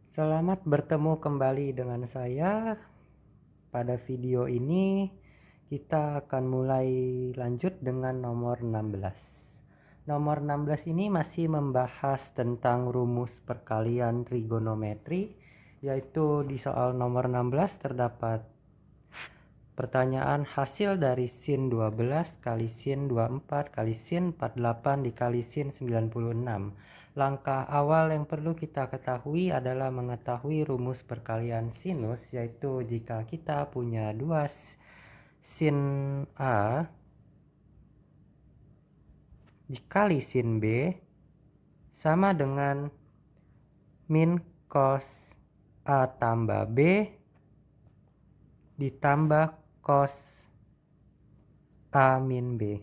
Selamat bertemu kembali dengan saya. Pada video ini kita akan mulai lanjut dengan nomor 16. Nomor 16 ini masih membahas tentang rumus perkalian trigonometri, yaitu di soal nomor 16 terdapat pertanyaan hasil dari sin 12 kali sin 24 kali sin 48 dikali sin 96. Langkah awal yang perlu kita ketahui adalah mengetahui rumus perkalian sinus, yaitu jika kita punya 2 sin A dikali sin B sama dengan min cos A tambah B ditambah cos A min B,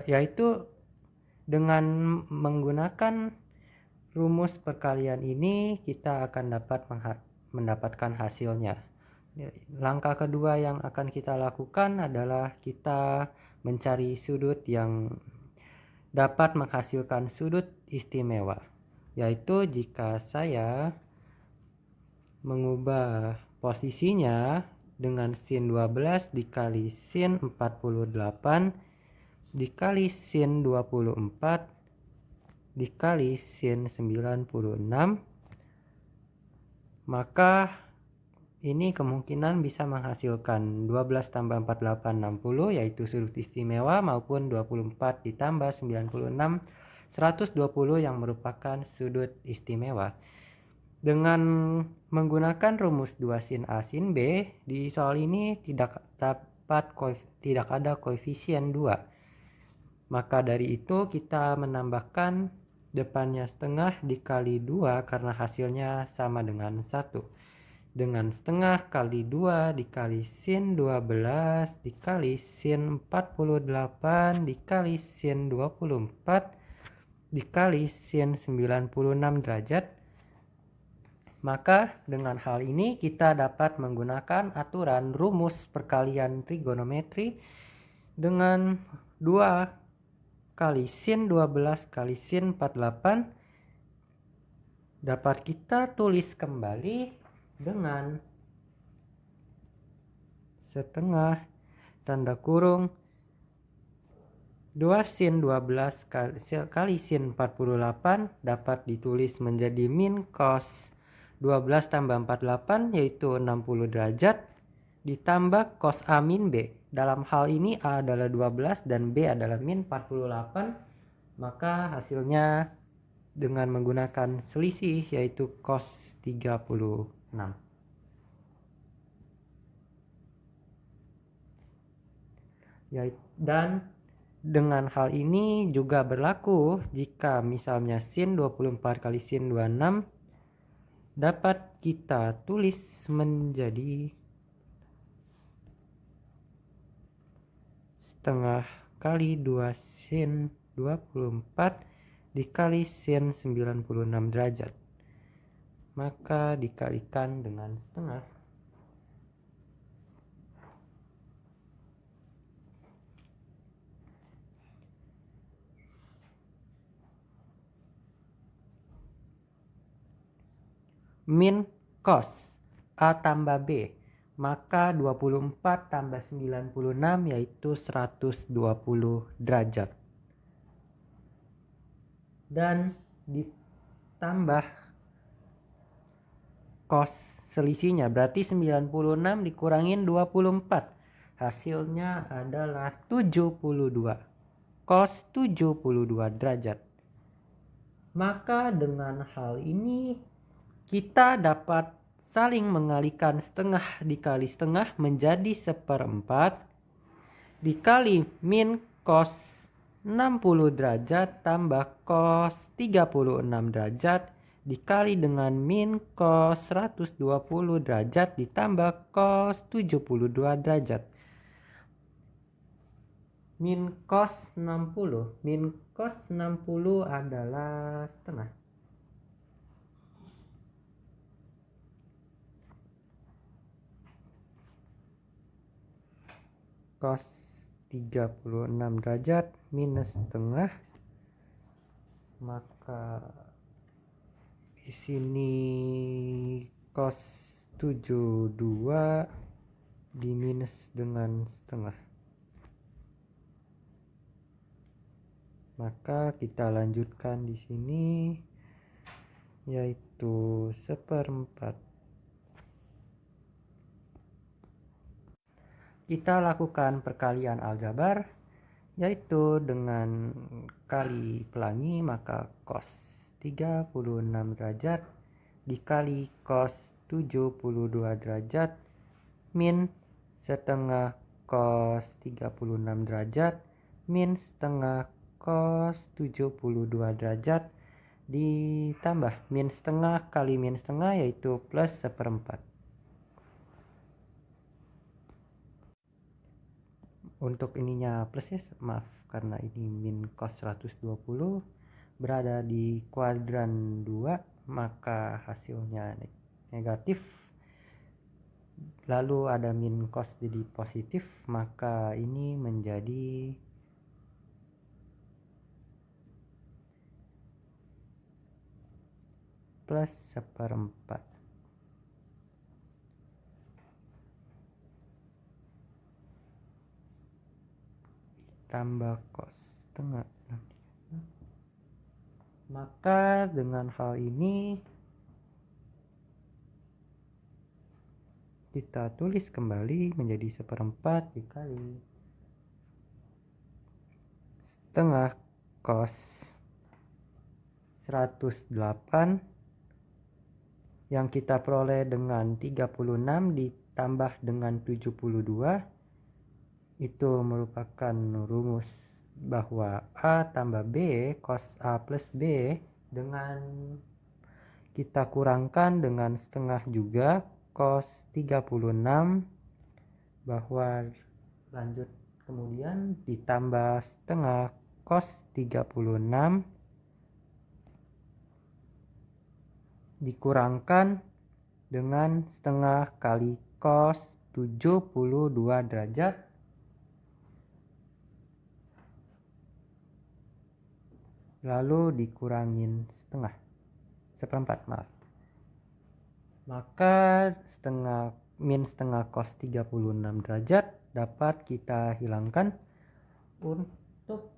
yaitu dengan menggunakan rumus perkalian ini kita akan dapat mendapatkan hasilnya. Langkah kedua yang akan kita lakukan adalah kita mencari sudut yang dapat menghasilkan sudut istimewa, yaitu jika saya mengubah posisinya dengan sin 12 dikali sin 48 dikali sin 24 dikali sin 96, maka ini kemungkinan bisa menghasilkan 12 tambah 48 60, yaitu sudut istimewa, maupun 24 ditambah 96 120 yang merupakan sudut istimewa. Dengan menggunakan rumus 2 sin A sin B, di soal ini tidak ada koefisien 2. Maka dari itu kita menambahkan depannya setengah dikali 2 karena hasilnya sama dengan 1. Dengan setengah kali 2 dikali sin 12 dikali sin 48 dikali sin 24 dikali sin 96 derajat. Maka dengan hal ini kita dapat menggunakan aturan rumus perkalian trigonometri dengan 2 kali sin 12 kali sin 48 dapat kita tulis kembali dengan setengah tanda kurung 2 sin 12 kali sin 48 dapat ditulis menjadi min cos 12 tambah 48, yaitu 60 derajat, ditambah cos A min B. Dalam hal ini A adalah 12 dan B adalah min 48, maka hasilnya dengan menggunakan selisih yaitu cos 36. Dan dengan hal ini juga berlaku jika misalnya sin 24 kali sin 26 dapat kita tulis menjadi setengah kali 2 sin 24 dikali sin 96 derajat. Maka dikalikan dengan setengah. Min cos A tambah B, maka 24 tambah 96 yaitu 120 derajat. Dan ditambah cos selisihnya, berarti 96 dikurangin 24. Hasilnya adalah 72. Cos 72 derajat. Maka dengan hal ini kita dapat saling mengalihkan setengah dikali setengah menjadi 1/4 dikali min cos 60 derajat tambah cos 36 derajat dikali dengan min cos 120 derajat ditambah cos 72 derajat. Min cos 60 adalah setengah. Cos 36 derajat minus setengah, maka sini cos 72 di minus dengan setengah. Maka kita lanjutkan di sini, yaitu 1/4. Kita lakukan perkalian aljabar, yaitu dengan kali pelangi, maka cos 36 derajat dikali cos 72 derajat min setengah cos 36 derajat min setengah cos 72 derajat ditambah min setengah kali min setengah, yaitu plus 1/4. Untuk ininya plus ya, maaf, karena ini min cos 120 berada di kuadran 2, maka hasilnya negatif. Lalu ada min cos jadi positif, maka ini menjadi plus 1/4. Tambah cos setengah. Maka dengan hal ini kita tulis kembali menjadi 1/4 dikali setengah cos 108 yang kita peroleh dengan 36 ditambah dengan 72. Itu merupakan rumus bahwa A tambah B cos A plus B, dengan kita kurangkan dengan setengah juga cos 36, bahwa lanjut kemudian ditambah setengah cos 36 dikurangkan dengan setengah kali cos 72 derajat lalu dikurangin setengah, 1/4, maaf. Maka min setengah cos 36 derajat dapat kita hilangkan. Untuk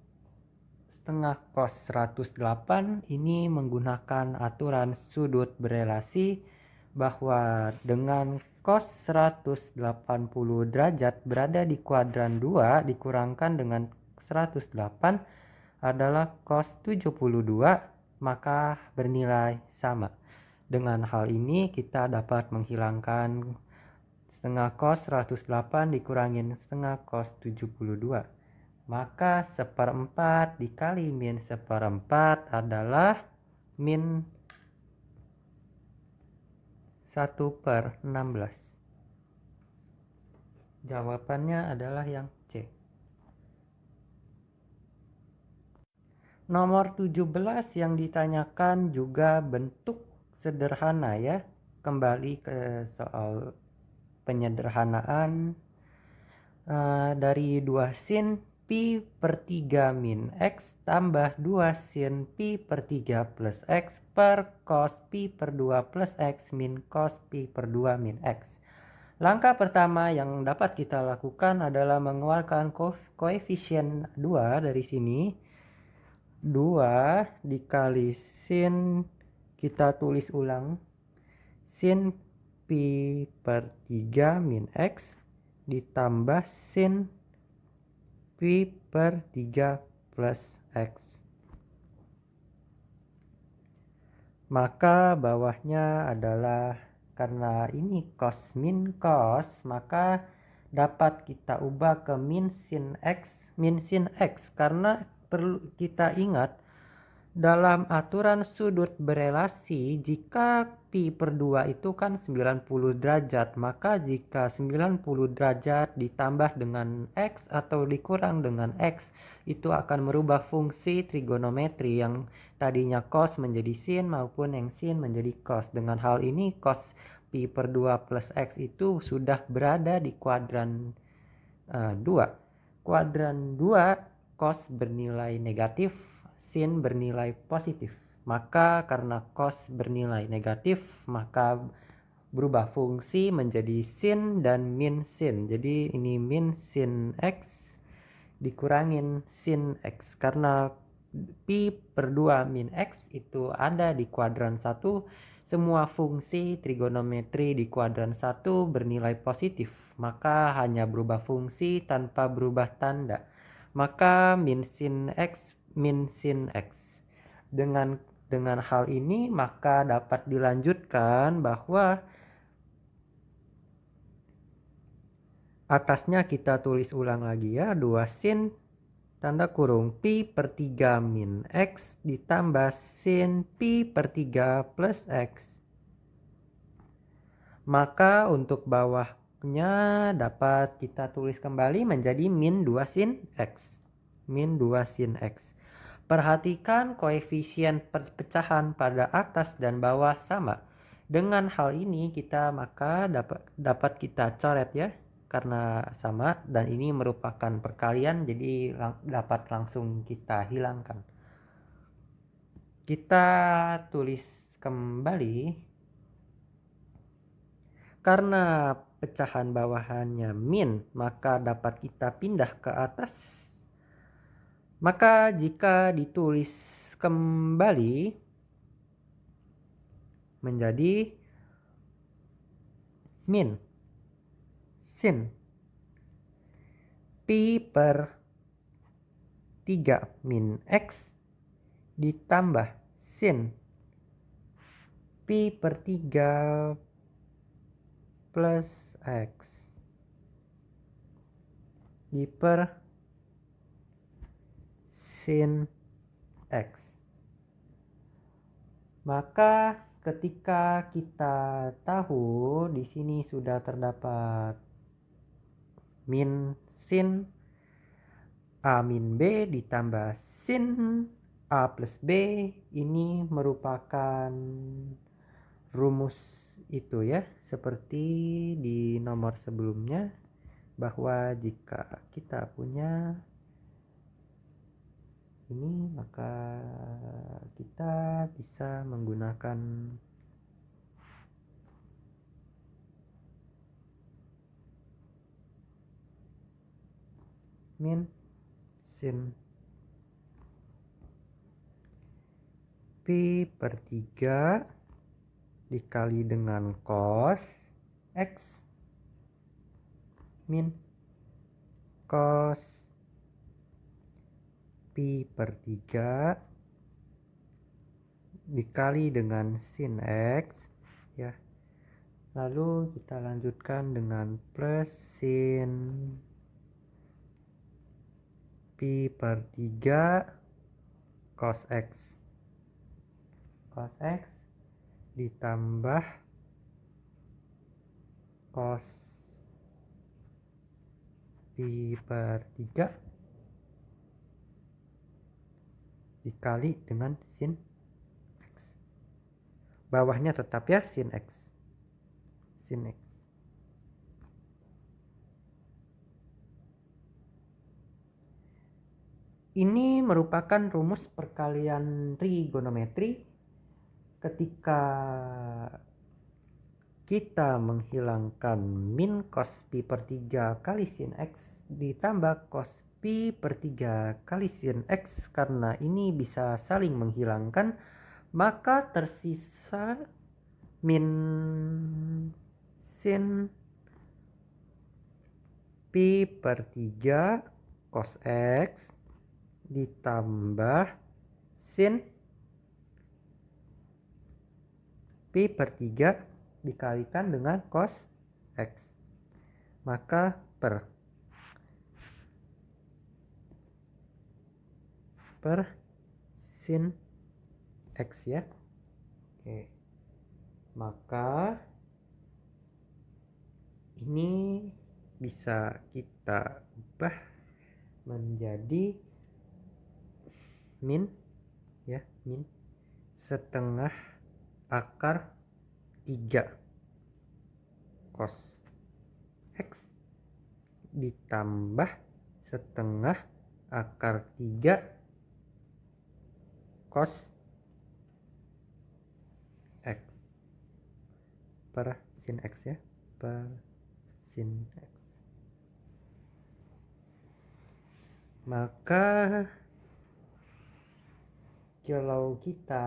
setengah cos 108 ini menggunakan aturan sudut berelasi, bahwa dengan cos 180 derajat berada di kuadran 2 dikurangkan dengan 108 adalah cos 72, maka bernilai sama. Dengan hal ini kita dapat menghilangkan setengah cos 108 dikurangin setengah cos 72. Maka 1/4 dikali min 1/4 adalah min 1/16. Jawabannya adalah yang C. Nomor 17 yang ditanyakan juga bentuk sederhana ya. Kembali ke soal penyederhanaan. Dari 2 sin pi per 3 min X tambah 2 sin pi per 3 plus X per cos pi per 2 plus X min cos pi per 2 min X. Langkah pertama yang dapat kita lakukan adalah mengeluarkan koefisien 2 dari sini. 2 dikali sin, kita tulis ulang, sin pi per 3 min X ditambah sin pi per 3 plus X. Maka bawahnya adalah, karena ini cos min cos, maka dapat kita ubah ke min sin X, karena perlu kita ingat dalam aturan sudut berelasi, jika pi per 2 itu kan 90 derajat, maka jika 90 derajat ditambah dengan X atau dikurang dengan X, itu akan merubah fungsi trigonometri yang tadinya cos menjadi sin maupun yang sin menjadi cos. Dengan hal ini cos pi per 2 plus X itu sudah berada di kuadran 2. Kuadran 2, cos bernilai negatif, sin bernilai positif. Maka karena cos bernilai negatif, maka berubah fungsi menjadi sin dan min sin. Jadi ini min sin x dikurangin sin x, karena pi per 2 min x itu ada di kuadran 1. Semua fungsi trigonometri di kuadran 1 bernilai positif, maka hanya berubah fungsi tanpa berubah tanda. Maka min sin x min sin x. Dengan hal ini maka dapat dilanjutkan bahwa atasnya kita tulis ulang lagi ya, 2 sin tanda kurung pi per 3 min x ditambah sin pi per 3 plus x. Maka untuk bawahnya dapat kita tulis kembali menjadi min 2 sin x. Min 2 sin x. Perhatikan koefisien perpecahan pada atas dan bawah sama. Dengan hal ini kita maka dapat kita coret ya, karena sama dan ini merupakan perkalian, jadi dapat langsung kita hilangkan. Kita tulis kembali, karena pecahan bawahannya min maka dapat kita pindah ke atas. Maka jika ditulis kembali menjadi min sin pi per 3 min x ditambah sin pi per 3 plus x diper sin x. Maka ketika kita tahu di sini sudah terdapat min sin a min b ditambah sin a plus b, ini merupakan rumus itu ya, seperti di nomor sebelumnya, bahwa jika kita punya ini maka kita bisa menggunakan min sin pi per 3 dikali dengan cos x min cos pi per 3 dikali dengan sin x ya. Lalu kita lanjutkan dengan plus sin pi per 3 cos x. Cos x ditambah cos pi per 3 dikali dengan sin x. Bawahnya tetap ya sin x. Sin x. Ini merupakan rumus perkalian trigonometri. Ketika kita menghilangkan min cos pi per 3 kali sin x ditambah cos pi per 3 kali sin x, karena ini bisa saling menghilangkan, maka tersisa min sin pi per 3 cos x ditambah sin pi per 3 dikalikan dengan cos x, maka per sin x ya. Oke, maka ini bisa kita ubah menjadi min ya, min setengah akar 3 cos x ditambah setengah akar 3 cos X per sin X ya, per sin X. Maka kalau kita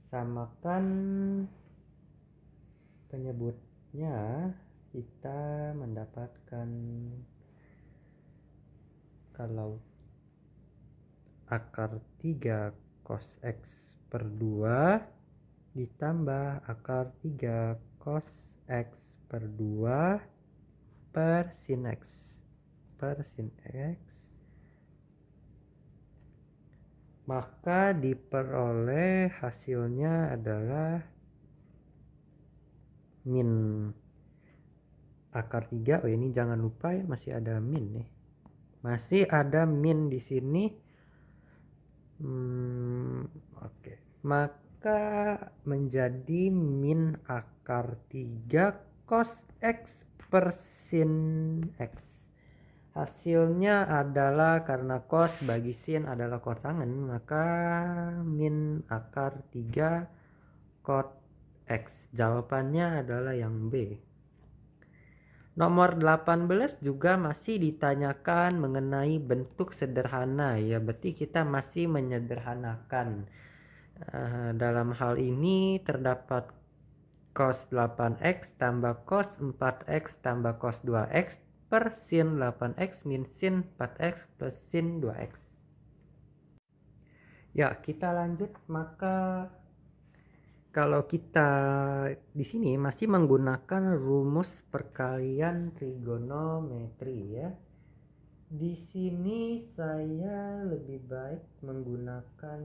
samakan penyebutnya, kita mendapatkan kalau akar 3 cos X per 2 ditambah akar 3 cos X per 2 per sin X maka diperoleh hasilnya adalah min akar 3. Ini jangan lupa ya, masih ada min nih. Masih ada min di sini. Oke. Maka menjadi min akar 3 cos X per sin X. Hasilnya adalah karena cos bagi sin adalah kotangen, maka min akar 3 cos X. Jawabannya adalah yang B. Nomor 18 juga masih ditanyakan mengenai bentuk sederhana ya, berarti kita masih menyederhanakan. Dalam hal ini terdapat cos 8x tambah cos 4x tambah cos 2x per sin 8x min sin 4x plus sin 2x. Ya, kita lanjut. Maka kalau kita di sini masih menggunakan rumus perkalian trigonometri ya. Di sini saya lebih baik menggunakan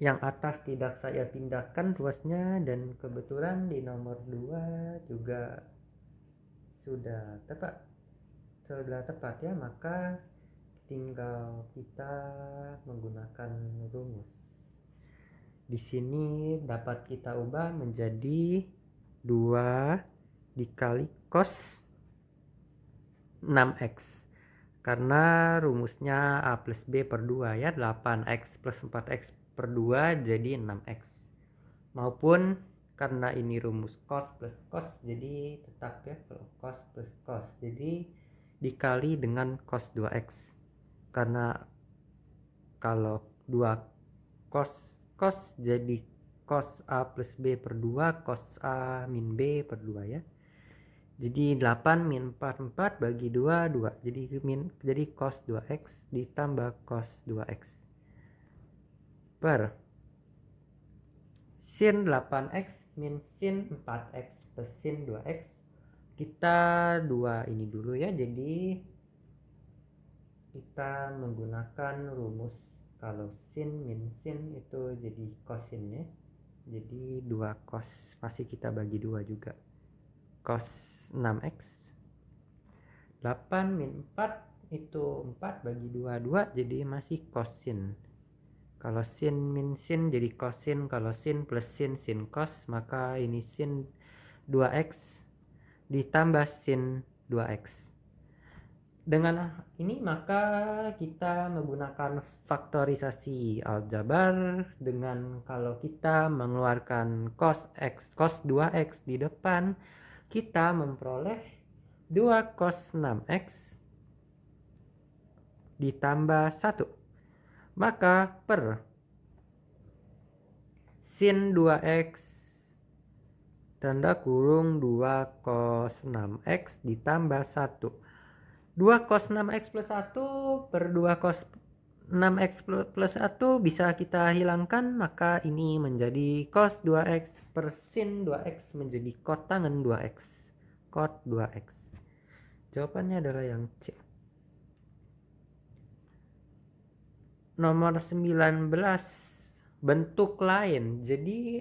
yang atas, tidak saya pindahkan ruasnya, dan kebetulan di nomor 2 juga sudah tepat ya, maka tinggal kita menggunakan rumus. Di sini dapat kita ubah menjadi 2 dikali cos 6x, karena rumusnya A plus B per 2 ya, 8x plus 4x per 2 jadi 6x, maupun karena ini rumus cos plus cos jadi tetap ya, kalau cos plus cos jadi dikali dengan cos 2x, karena kalau 2 cos jadi cos A plus B per 2 cos A min B per 2 ya. Jadi 8 min 4 bagi 2 jadi cos 2x ditambah cos 2x per sin 8x min sin 4x plus sin 2x. Kita 2 ini dulu ya, jadi kita menggunakan rumus kalau sin min sin itu jadi cosinnya, jadi 2 cos, masih kita bagi 2 juga, cos 6x. 8 min 4 itu 4 bagi 2 jadi masih cosin. Kalau sin min sin jadi cosin, kalau sin plus sin cos, maka ini sin 2x ditambah sin 2x. Dengan ini maka kita menggunakan faktorisasi aljabar dengan kalau kita mengeluarkan cos x cos 2x di depan, kita memperoleh 2 cos 6x ditambah 1. Maka per sin 2x tanda kurung 2 cos 6x ditambah 1. 2 cos 6x plus 1 per 2 cos 6x plus 1 bisa kita hilangkan, maka ini menjadi cos 2x per sin 2x menjadi kotangen 2x, cot 2x. Jawabannya adalah yang C. Nomor 19, bentuk lain. Jadi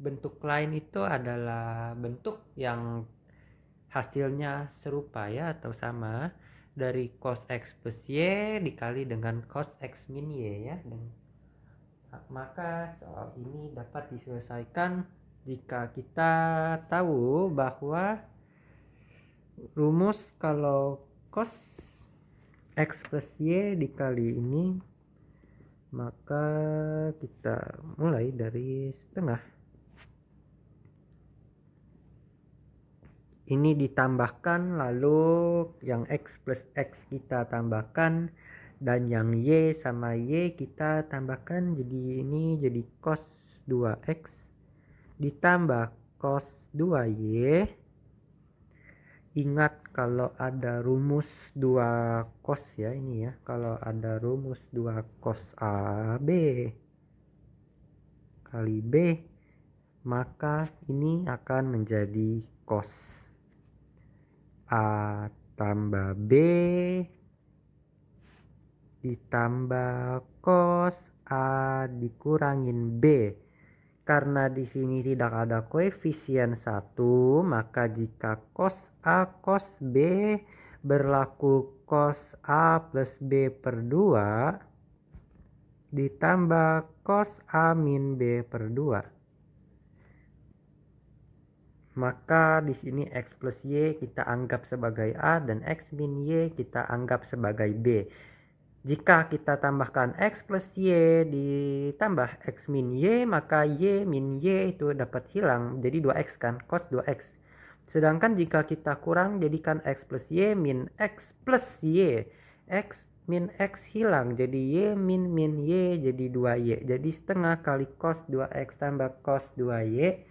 bentuk lain itu adalah bentuk yang hasilnya serupa ya atau sama dari cos x plus y dikali dengan cos x min y ya. Dan maka soal ini dapat diselesaikan jika kita tahu bahwa rumus kalau cos x plus y dikali ini Maka kita mulai dari setengah. Ini ditambahkan, lalu yang X plus X kita tambahkan, dan yang Y sama Y kita tambahkan. Jadi ini jadi cos 2X ditambah cos 2Y. Ingat kalau ada rumus 2 cos ya, ini ya, kalau ada rumus 2 cos AB kali B, maka ini akan menjadi cos A tambah B ditambah cos A dikurangin B. Karena di sini tidak ada koefisien 1, maka jika cos A cos B berlaku cos A plus B per 2 ditambah cos A min B per 2. Maka di sini X plus Y kita anggap sebagai A dan X min Y kita anggap sebagai B. Jika kita tambahkan X plus Y ditambah X min Y, maka Y min Y itu dapat hilang. Jadi 2X kan, cos 2X. Sedangkan jika kita kurang, jadikan X plus Y min X plus Y. X min X hilang, jadi Y min Y jadi 2Y. Jadi setengah kali cos 2X tambah cos 2Y.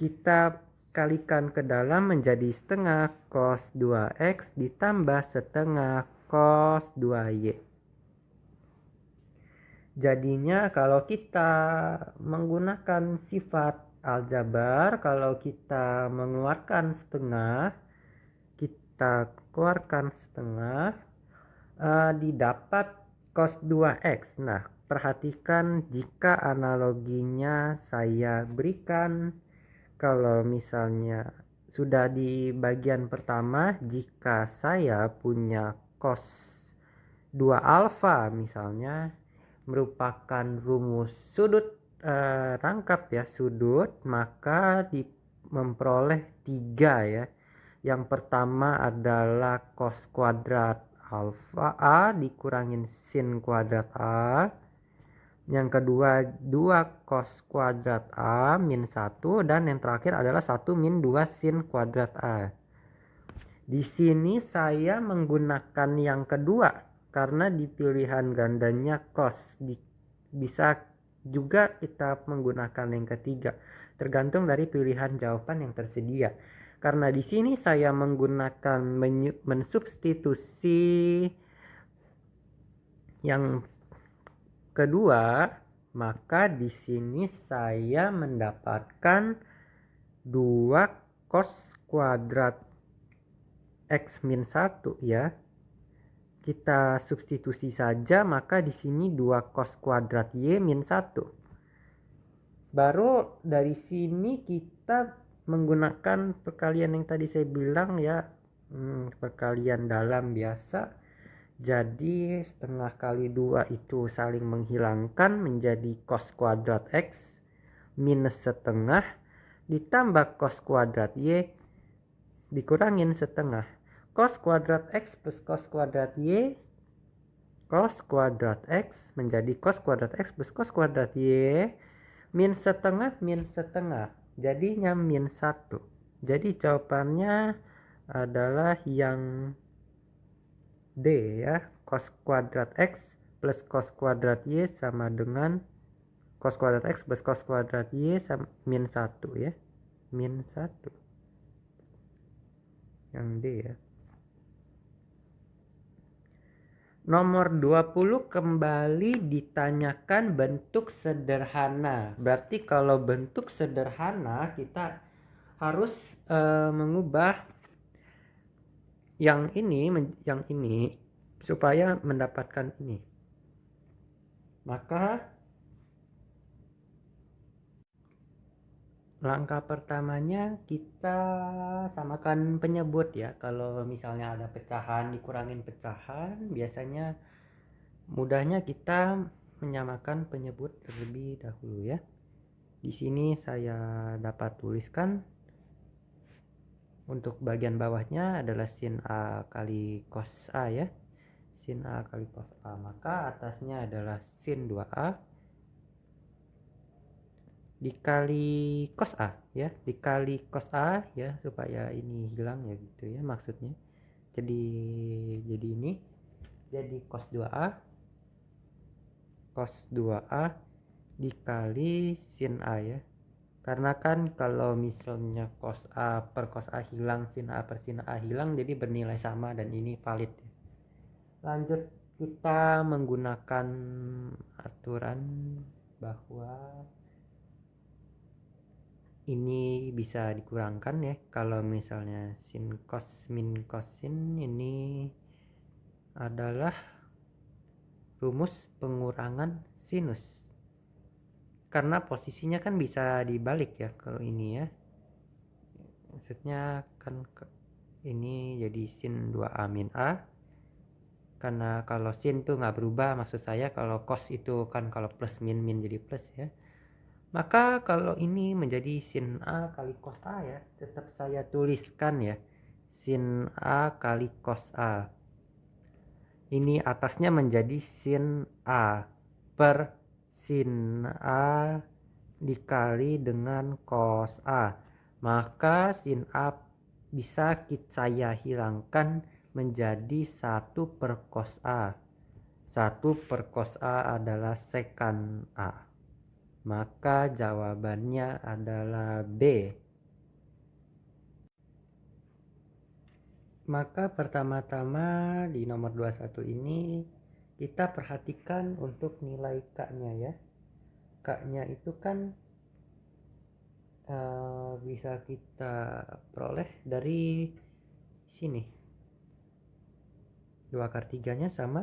Kita kalikan ke dalam menjadi setengah cos 2X ditambah setengah cos 2Y. Jadinya kalau kita menggunakan sifat aljabar, kalau kita mengeluarkan setengah, kita keluarkan setengah, didapat cos 2X. Nah, perhatikan jika analoginya saya berikan, kalau misalnya sudah di bagian pertama, jika saya punya cos 2 alfa misalnya, merupakan rumus sudut rangkap ya, sudut, maka memperoleh 3 ya. Yang pertama adalah cos kuadrat alfa A dikurangin sin kuadrat A. Yang kedua 2 cos kuadrat A min 1, dan yang terakhir adalah 1 min 2 sin kuadrat A. Di sini saya menggunakan yang kedua karena di pilihan gandanya cos. Bisa juga kita menggunakan yang ketiga, tergantung dari pilihan jawaban yang tersedia. Karena di sini saya menggunakan mensubstitusi yang kedua, maka di sini saya mendapatkan 2 cos kuadrat X min 1 ya. Kita substitusi saja, maka di sini 2 cos kuadrat Y min 1. Baru dari sini kita menggunakan perkalian yang tadi saya bilang ya, perkalian dalam biasa. Jadi setengah kali 2 itu saling menghilangkan menjadi cos kuadrat X minus setengah ditambah cos kuadrat Y dikurangin setengah. Cos kuadrat X plus cos kuadrat Y, cos kuadrat X menjadi cos kuadrat X plus cos kuadrat Y, min setengah, jadinya min 1. Jadi jawabannya adalah yang D ya, cos kuadrat X plus cos kuadrat Y sama dengan cos kuadrat X plus cos kuadrat Y sama min 1 ya, min 1. Yang D ya. Nomor 20 kembali ditanyakan bentuk sederhana. Berarti kalau bentuk sederhana kita harus mengubah yang ini supaya mendapatkan ini. Maka langkah pertamanya kita samakan penyebut ya. Kalau misalnya ada pecahan dikurangin pecahan, biasanya mudahnya kita menyamakan penyebut terlebih dahulu ya. Di sini saya dapat tuliskan untuk bagian bawahnya adalah sin A kali cos A ya. sin A kali cos A, maka atasnya adalah sin 2A dikali cos A ya, dikali cos A ya, supaya ini hilang ya gitu ya maksudnya. Jadi ini jadi cos 2A dikali sin A ya. Karena kan kalau misalnya cos A per cos A hilang, sin A per sin A hilang, jadi bernilai sama dan ini valid ya. Lanjut, kita menggunakan aturan bahwa ini bisa dikurangkan ya. Kalau misalnya sin cos min cos sin, ini adalah rumus pengurangan sinus. Karena posisinya kan bisa dibalik ya kalau ini ya. Maksudnya kan ini jadi sin 2A min A. Karena kalau sin tuh nggak berubah, maksud saya kalau cos itu kan kalau plus min jadi plus ya. Maka kalau ini menjadi sin A kali cos A ya, tetap saya tuliskan ya, sin A kali cos A. Ini atasnya menjadi sin A per sin A dikali dengan cos A. Maka sin A bisa saya hilangkan menjadi 1 per cos A. 1 per cos A adalah secant A. Maka jawabannya adalah B. Maka pertama-tama di nomor 21 ini kita perhatikan untuk nilai K-nya ya. K-nya itu kan bisa kita peroleh dari sini. 2 akar 3-nya sama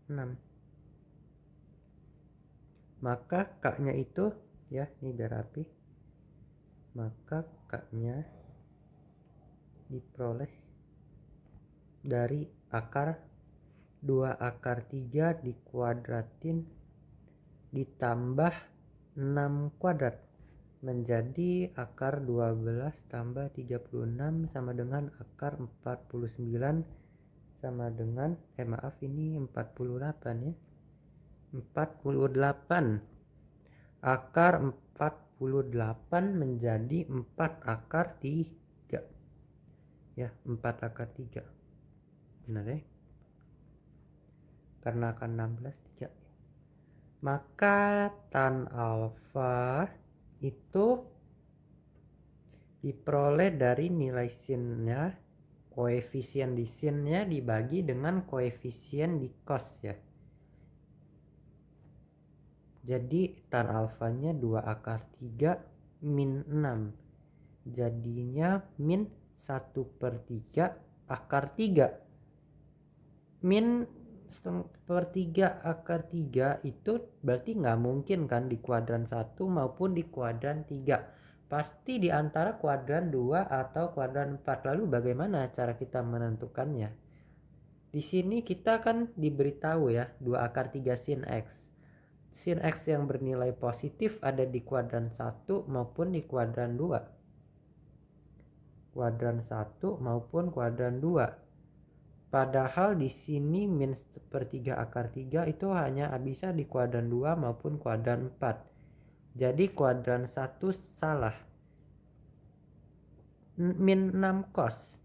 6. Maka K-nya itu ya, ini biar rapi. Maka K-nya diperoleh dari akar 2 akar 3 dikuadratin ditambah 6 kuadrat menjadi akar 12 tambah 36 sama dengan akar 49 sama dengan maaf ini 48 ya, 48. Akar 48 menjadi 4 akar 3 ya, 4 akar 3 benar ya, karena akan 16 3. Maka tan alfa itu diperoleh dari nilai sinnya, koefisien di sinnya dibagi dengan koefisien di cos ya. Jadi tan alfanya 2 akar 3 min 6, jadinya min 1 per 3 akar 3. Min per 3 akar 3 itu berarti nggak mungkin kan di kuadran 1 maupun di kuadran 3. Pasti di antara kuadran 2 atau kuadran 4. Lalu bagaimana cara kita menentukannya? Di sini kita kan diberitahu ya 2 akar 3 sin X. Sin X yang bernilai positif ada di kuadran 1 maupun di kuadran 2. Kuadran 1 maupun kuadran 2. Padahal di sini min per 3 akar 3 itu hanya bisa di kuadran 2 maupun kuadran 4. Jadi kuadran 1 salah. Min 6 cos.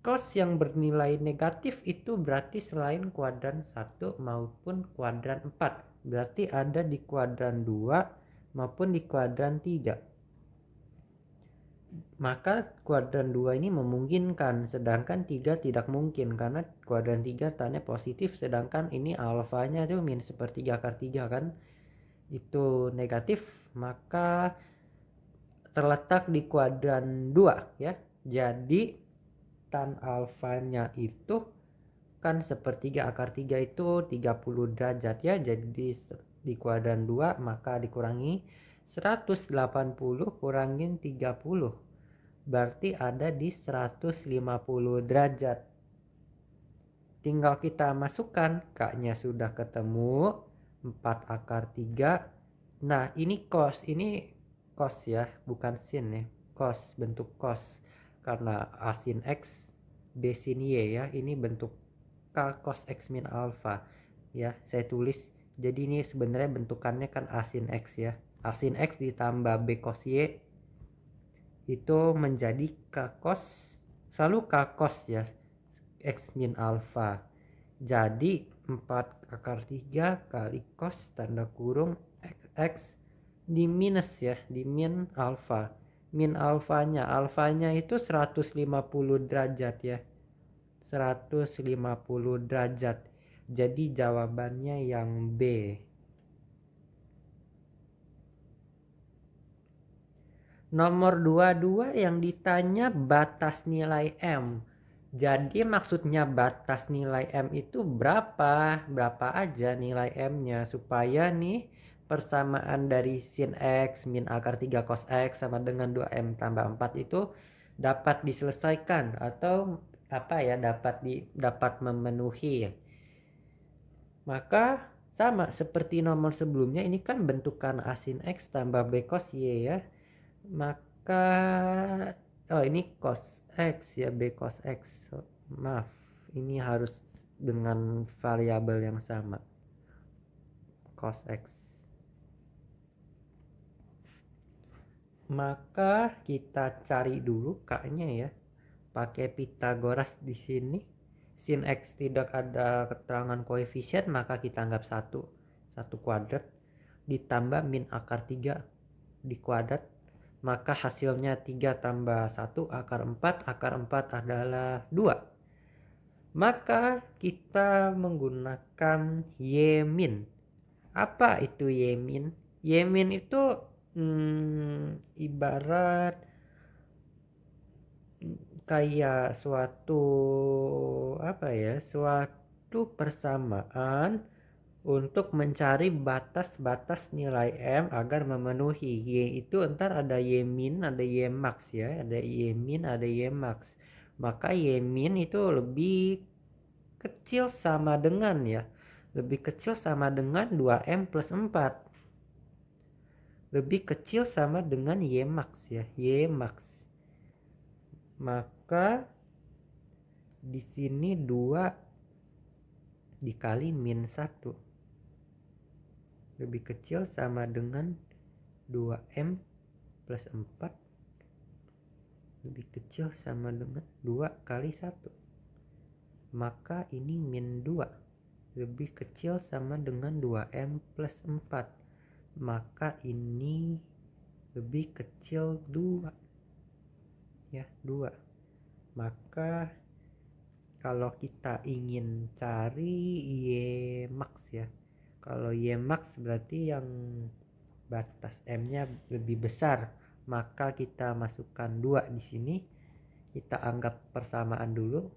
Cos yang bernilai negatif itu berarti selain kuadran 1 maupun kuadran 4. Berarti ada di kuadran 2 maupun di kuadran 3. Maka kuadran 2 ini memungkinkan, sedangkan 3 tidak mungkin karena kuadran 3 tanda positif, sedangkan ini alfanya itu min sepertiga akar 3 kan, itu negatif, maka terletak di kuadran 2 ya. Jadi tan alfanya itu kan sepertiga akar 3 itu 30 derajat ya, jadi di kuadran 2 maka dikurangi 180 kurangin 30, berarti ada di 150 derajat. Tinggal kita masukkan, K-nya sudah ketemu 4 akar 3. Nah ini cos, ini cos ya, bukan sin ya, cos, bentuk cos, karena A sin X B sin Y ya, ini bentuk K cos X min alfa. Ya, saya tulis. Jadi ini sebenarnya bentukannya kan A sin X ya. A sin X ditambah B cos Y itu menjadi K cos, selalu K cos ya, X min alfa. Jadi 4 akar 3 kali cos tanda kurung X di minus ya, di min alfa. Min alfanya itu 150 derajat ya. 150 derajat. Jadi jawabannya yang B. Nomor 22 yang ditanya batas nilai M. Jadi maksudnya batas nilai M itu berapa? Berapa aja nilai M-nya supaya nih persamaan dari sin X min akar 3 cos X sama dengan 2M tambah 4 itu dapat diselesaikan atau apa ya, dapat memenuhi. Maka sama seperti nomor sebelumnya, ini kan bentukan A sin X tambah B cos Y ya. Maka ini cos X ya, B cos X. Maaf, ini harus dengan variabel yang sama, cos X. Maka kita cari dulu K-nya ya, pakai Pitagoras di sini. Sin X tidak ada keterangan koefisien, maka kita anggap 1 kuadrat ditambah min akar 3 di kuadrat, maka hasilnya 3 tambah 1 akar 4. Akar 4 adalah 2. Maka kita menggunakan Y min. Apa itu Y min? Y min itu ibarat kayak suatu persamaan untuk mencari batas-batas nilai M agar memenuhi. Y itu ntar ada Y min, ada Y max ya, ada Y min, ada Y max. Maka Y min itu lebih kecil sama dengan ya, lebih kecil sama dengan 2M plus 4. Lebih kecil sama dengan Y max ya, Y max. Maka di sini 2 dikali min 1 lebih kecil sama dengan 2M plus 4 lebih kecil sama dengan 2 kali 1. Maka ini min 2 lebih kecil sama dengan 2M plus 4. Maka ini lebih kecil 2 ya, 2. Maka kalau kita ingin cari Y max ya, kalau Y max berarti yang batas M-nya lebih besar, maka kita masukkan 2 di sini. Kita anggap persamaan dulu,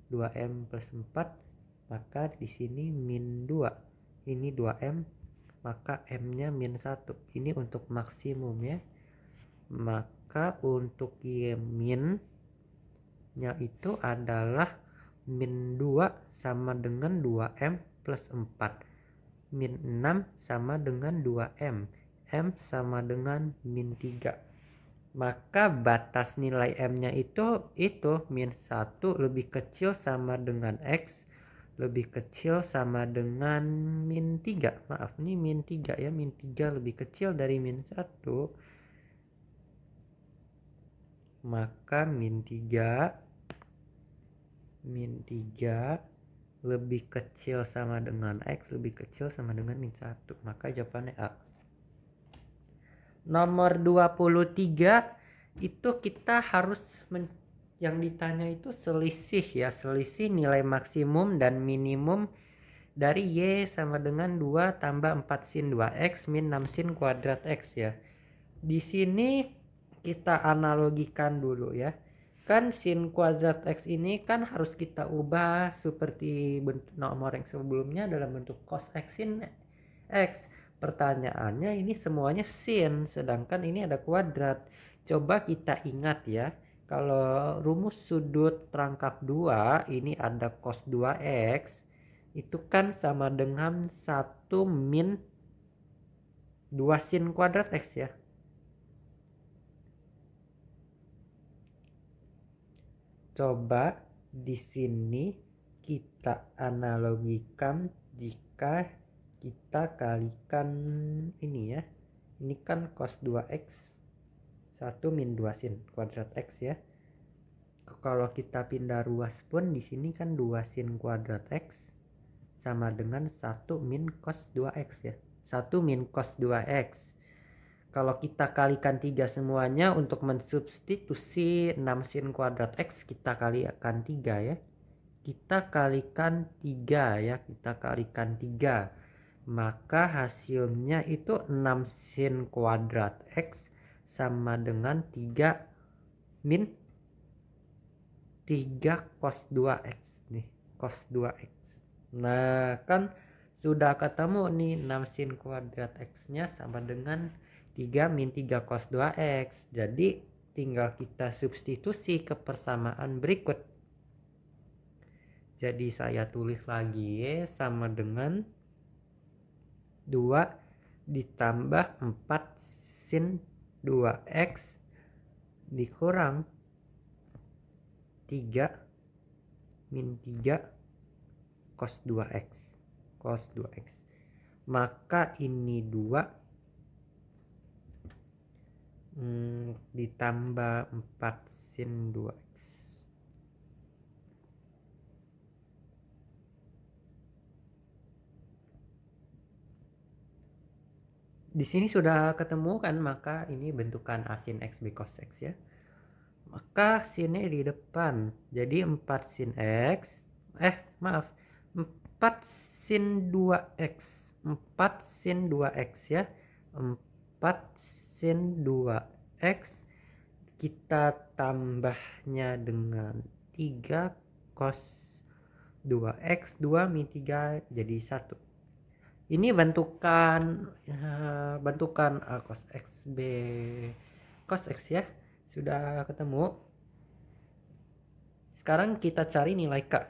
2M plus 4, maka di sini min 2. Ini 2M, maka M-nya min 1. Ini untuk maksimum ya. Maka untuk Y min-nya itu adalah min 2 sama dengan 2M plus 4. Min 6 sama dengan 2M. M sama dengan min 3. Maka batas nilai M-nya itu min 1 lebih kecil sama dengan X lebih kecil sama dengan min 3. Maaf, ini min 3 ya, min 3 lebih kecil dari min 1. Maka min 3 lebih kecil sama dengan X lebih kecil sama dengan min 1. Maka jawabannya A. Nomor 23 itu kita harus yang ditanya itu selisih ya, selisih nilai maksimum dan minimum dari Y sama dengan 2 tambah 4 sin 2X min 6 sin kuadrat X ya. Di sini kita analogikan dulu ya. Kan sin kuadrat X ini kan harus kita ubah seperti bentuk nomor yang sebelumnya dalam bentuk cos X sin X. Pertanyaannya ini semuanya sin, sedangkan ini ada kuadrat. Coba kita ingat ya, kalau rumus sudut terangkap 2 ini ada cos 2X, itu kan sama dengan 1 min 2 sin kuadrat X ya. Coba di sini kita analogikan jika kita kalikan ini ya. Ini kan cos 2x 1 min 2 sin kuadrat x ya. Kalau kita pindah ruas pun di sini kan 2 sin kuadrat x sama dengan 1 min cos 2x ya. 1 min cos 2x. Kalau kita kalikan 3 semuanya untuk mensubstitusi 6 sin kuadrat x kita kalikan 3 ya. Kita kalikan 3 ya, kita kalikan 3. Maka hasilnya itu 6 sin kuadrat x sama dengan 3 min 3 cos 2x nih, cos 2x. Nah, kan sudah ketemu nih 6 sin kuadrat x-nya sama dengan 3 min 3 cos 2x. Jadi tinggal kita substitusi ke persamaan berikut. Jadi saya tulis lagi Y sama dengan 2 ditambah 4 sin 2x dikurang 3 min 3 cos 2x. Cos 2x. Maka ini 2 ditambah 4 sin 2x. Di sini sudah ketemu kan, maka ini bentukan A sin X B cos X ya. Maka sinnya di depan. Jadi 4 sin X. 4 sin 2X. 4 sin 2X ya. 4 sin 2X. Kita tambahnya dengan 3 cos 2X. 2 min 3 jadi 1. Ini bentukan A cos X B cos X ya. Sudah ketemu. Sekarang kita cari nilai K.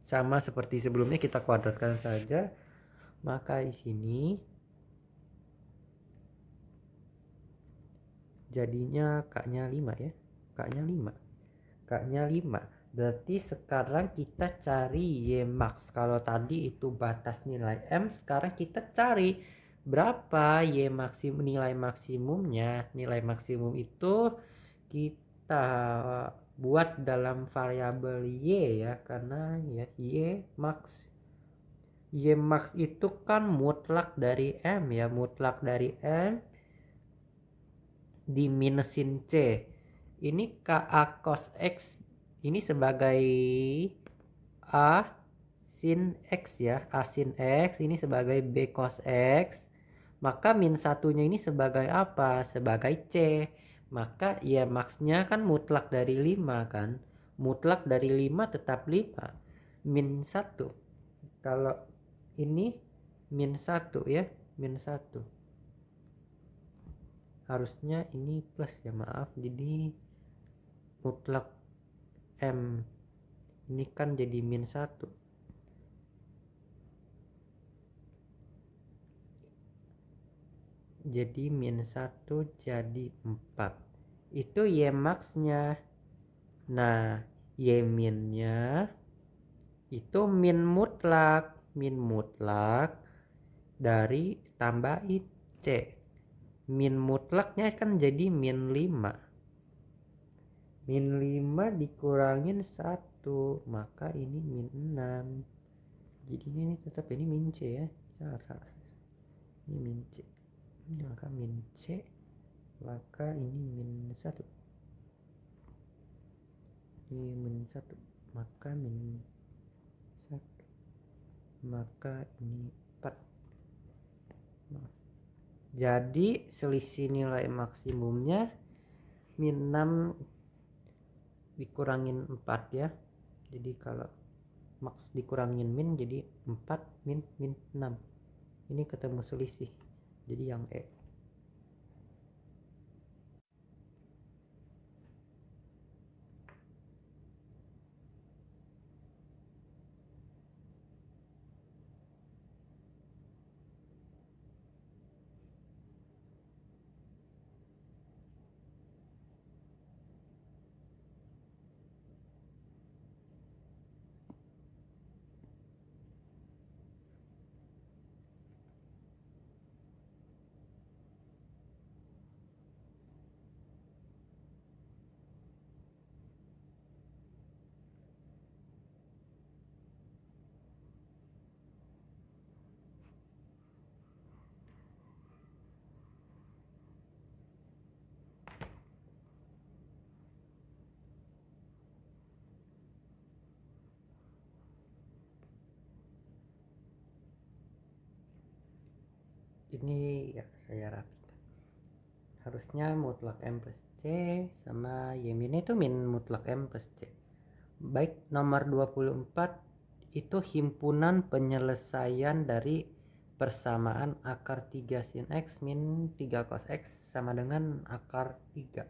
Sama seperti sebelumnya kita kuadratkan saja. Maka di sini jadinya K-nya 5 ya. K-nya 5. K-nya 5. Berarti sekarang kita cari Y max. Kalau tadi itu batas nilai M, sekarang kita cari berapa Y maksimum, nilai maksimumnya. Nilai maksimum itu kita buat dalam variabel Y ya, karena ya Y max. Y max itu kan mutlak dari M ya, mutlak dari M diminusin C. Ini KA cos X ini sebagai A sin X ya. A sin X ini sebagai B cos X. Maka min satunya ini sebagai apa? Sebagai C. Maka ya maksnya kan mutlak dari 5 kan. Mutlak dari 5 tetap 5. Min 1. Kalau ini min 1 ya. Min 1. Harusnya ini plus ya, maaf. Jadi mutlak M ini kan jadi min 1. Jadi min 1 jadi 4. Itu Y max-nya. Nah, Y min-nya itu min mutlak. Min mutlak dari tambahin C. Min mutlaknya kan jadi min 5. Min 5 dikurangin 1, maka ini min 6. Jadi ini tetap ini min C ya. Salah. Ini min C. Maka min C. Maka ini min 1. Ini min 1. Maka min 1. Maka ini 4. Jadi selisih nilai maksimumnya min 6 dikurangin 4 ya. Jadi kalau max dikurangin min jadi 4 min 6. Ini ketemu selisih. Jadi yang E. ini ya saya rapikan. Harusnya mutlak M plus C sama Y min itu min mutlak M plus C. Baik, nomor 24 itu himpunan penyelesaian dari persamaan akar 3 sin X min 3 cos X sama dengan akar 3.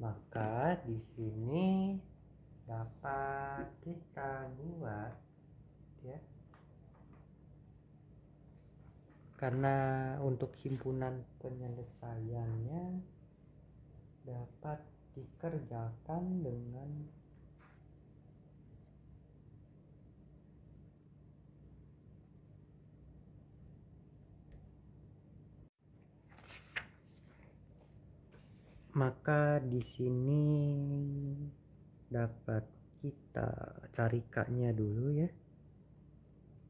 Maka di sini dapat kita buat ya. Karena untuk himpunan penyelesaiannya dapat dikerjakan dengan maka di sini dapat kita cari K-nya dulu ya.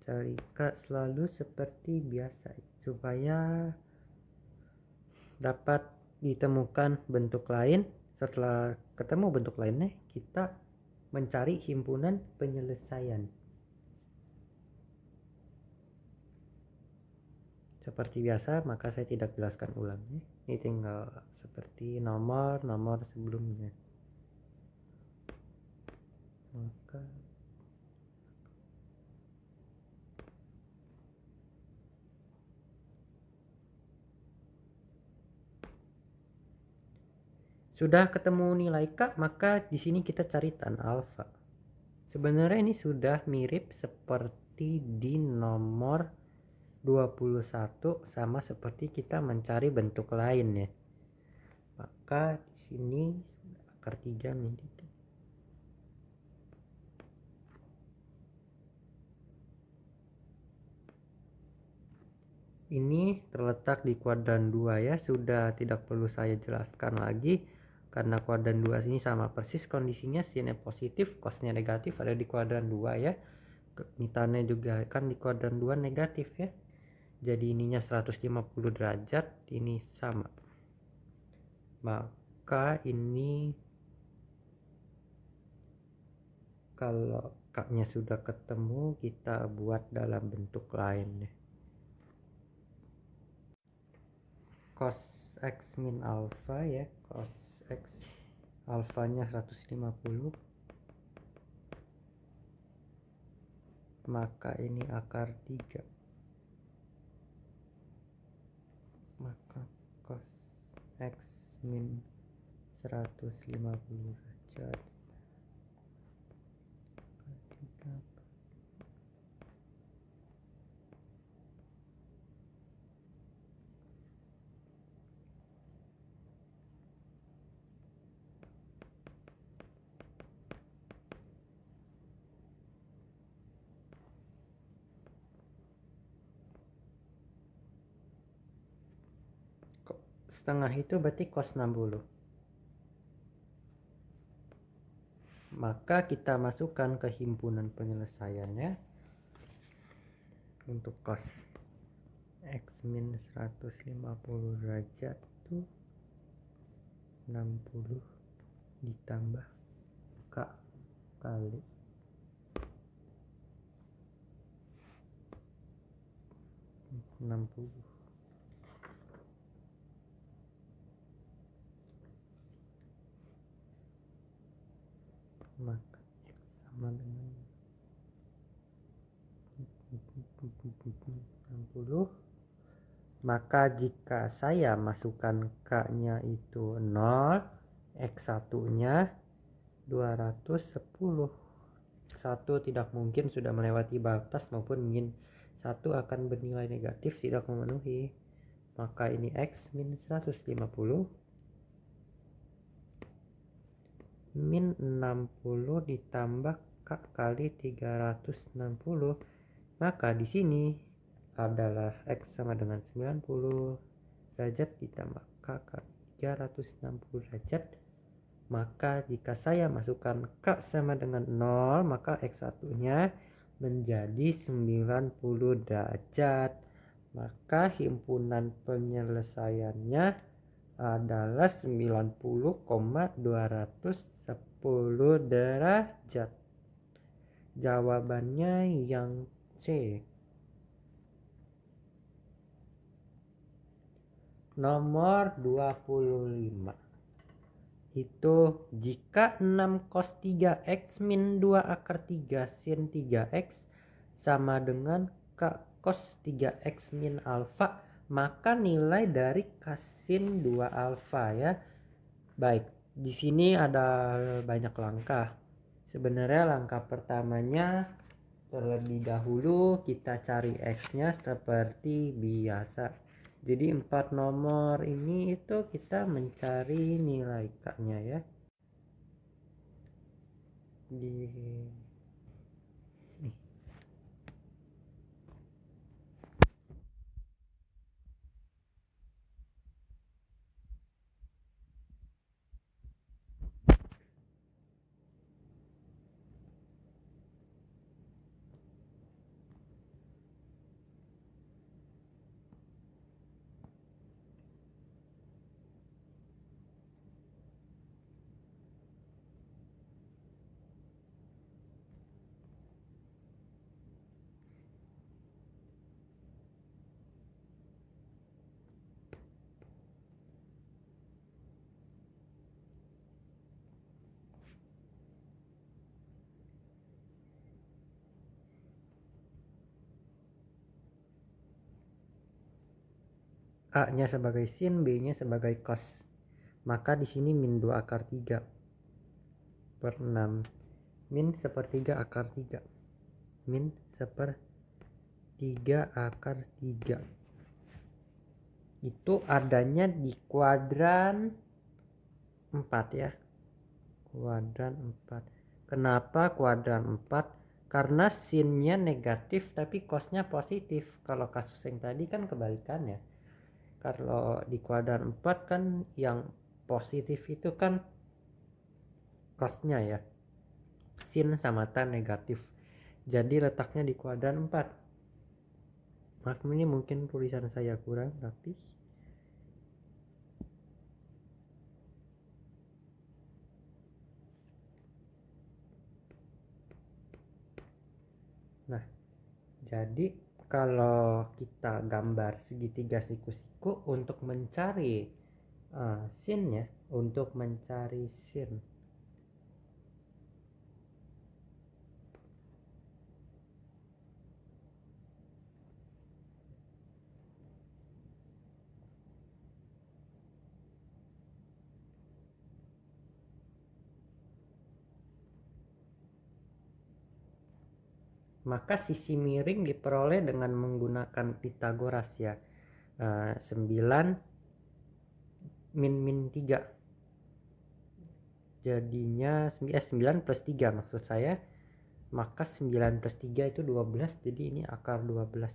Cari K selalu seperti biasa supaya dapat ditemukan bentuk lain. Setelah ketemu bentuk lainnya, kita mencari himpunan penyelesaian. Seperti biasa, maka saya tidak jelaskan ulang ya. Ini tinggal seperti nomor-nomor sebelumnya. Maka sudah ketemu nilai K, maka di sini kita cari tan alfa. Sebenarnya ini sudah mirip seperti di nomor 21 sama seperti kita mencari bentuk lain ya. Maka di sini akar 3 min 3. Ini terletak di kuadran 2 ya, sudah tidak perlu saya jelaskan lagi karena kuadran 2 ini sama persis kondisinya, sinnya positif, cosnya negatif ada di kuadran 2 ya. Mitannya juga kan di kuadran 2 negatif ya. Jadi ininya 150 derajat, ini sama. Maka ini kalau K-nya sudah ketemu, kita buat dalam bentuk lain ya. Cos X min alpha ya, cos X alfanya 150, maka ini akar 3, maka cos X min 150 derajat setengah itu berarti cos 60. Maka kita masukkan ke himpunan penyelesaiannya untuk cos X min 150 derajat itu 60 ditambah K kali 60. Maka X sama dengan 60. Maka jika saya masukkan K-nya itu 0, X1-nya 210. 1 tidak mungkin sudah melewati batas maupun min. 1 akan bernilai negatif, tidak memenuhi. Maka ini X min 150 min 60 ditambah K kali 360. Maka di sini adalah X sama dengan 90 derajat ditambah K kali 360 derajat. Maka jika saya masukkan K sama dengan 0, maka X1-nya menjadi 90 derajat. Maka himpunan penyelesaiannya adalah 90,210 derajat. Jawabannya yang C. nomor 25. Itu jika 6 cos 3x min 2 akar 3 sin 3x sama dengan k cos 3x min alfa, maka nilai dari sin 2 alfa ya. Baik, di sini ada banyak langkah. Sebenarnya langkah pertamanya terlebih dahulu kita cari x-nya seperti biasa. Jadi 4 nomor ini itu kita mencari nilai k-nya ya. Di sini. A-nya sebagai sin, B-nya sebagai cos. Maka di sini min 2 akar 3 per 6 min sepertiga akar 3 min sepertiga akar 3 itu adanya di kuadran 4 ya. Kuadran 4. Kenapa kuadran 4? Karena sinnya negatif tapi cosnya positif. Kalau kasus yang tadi kan kebalikannya. Kalau di kuadran 4 kan yang positif itu kan cosnya ya. Sin sama tan negatif. Jadi letaknya di kuadran 4. Maaf, ini mungkin tulisan saya kurang rapi. Nah, jadi kalau kita gambar segitiga siku-siku untuk mencari sinnya, untuk mencari sin, maka sisi miring diperoleh dengan menggunakan Pitagoras ya. 9 min 3 jadinya 9 plus 3 maksud saya. Maka 9 plus 3 itu 12, jadi ini akar 12.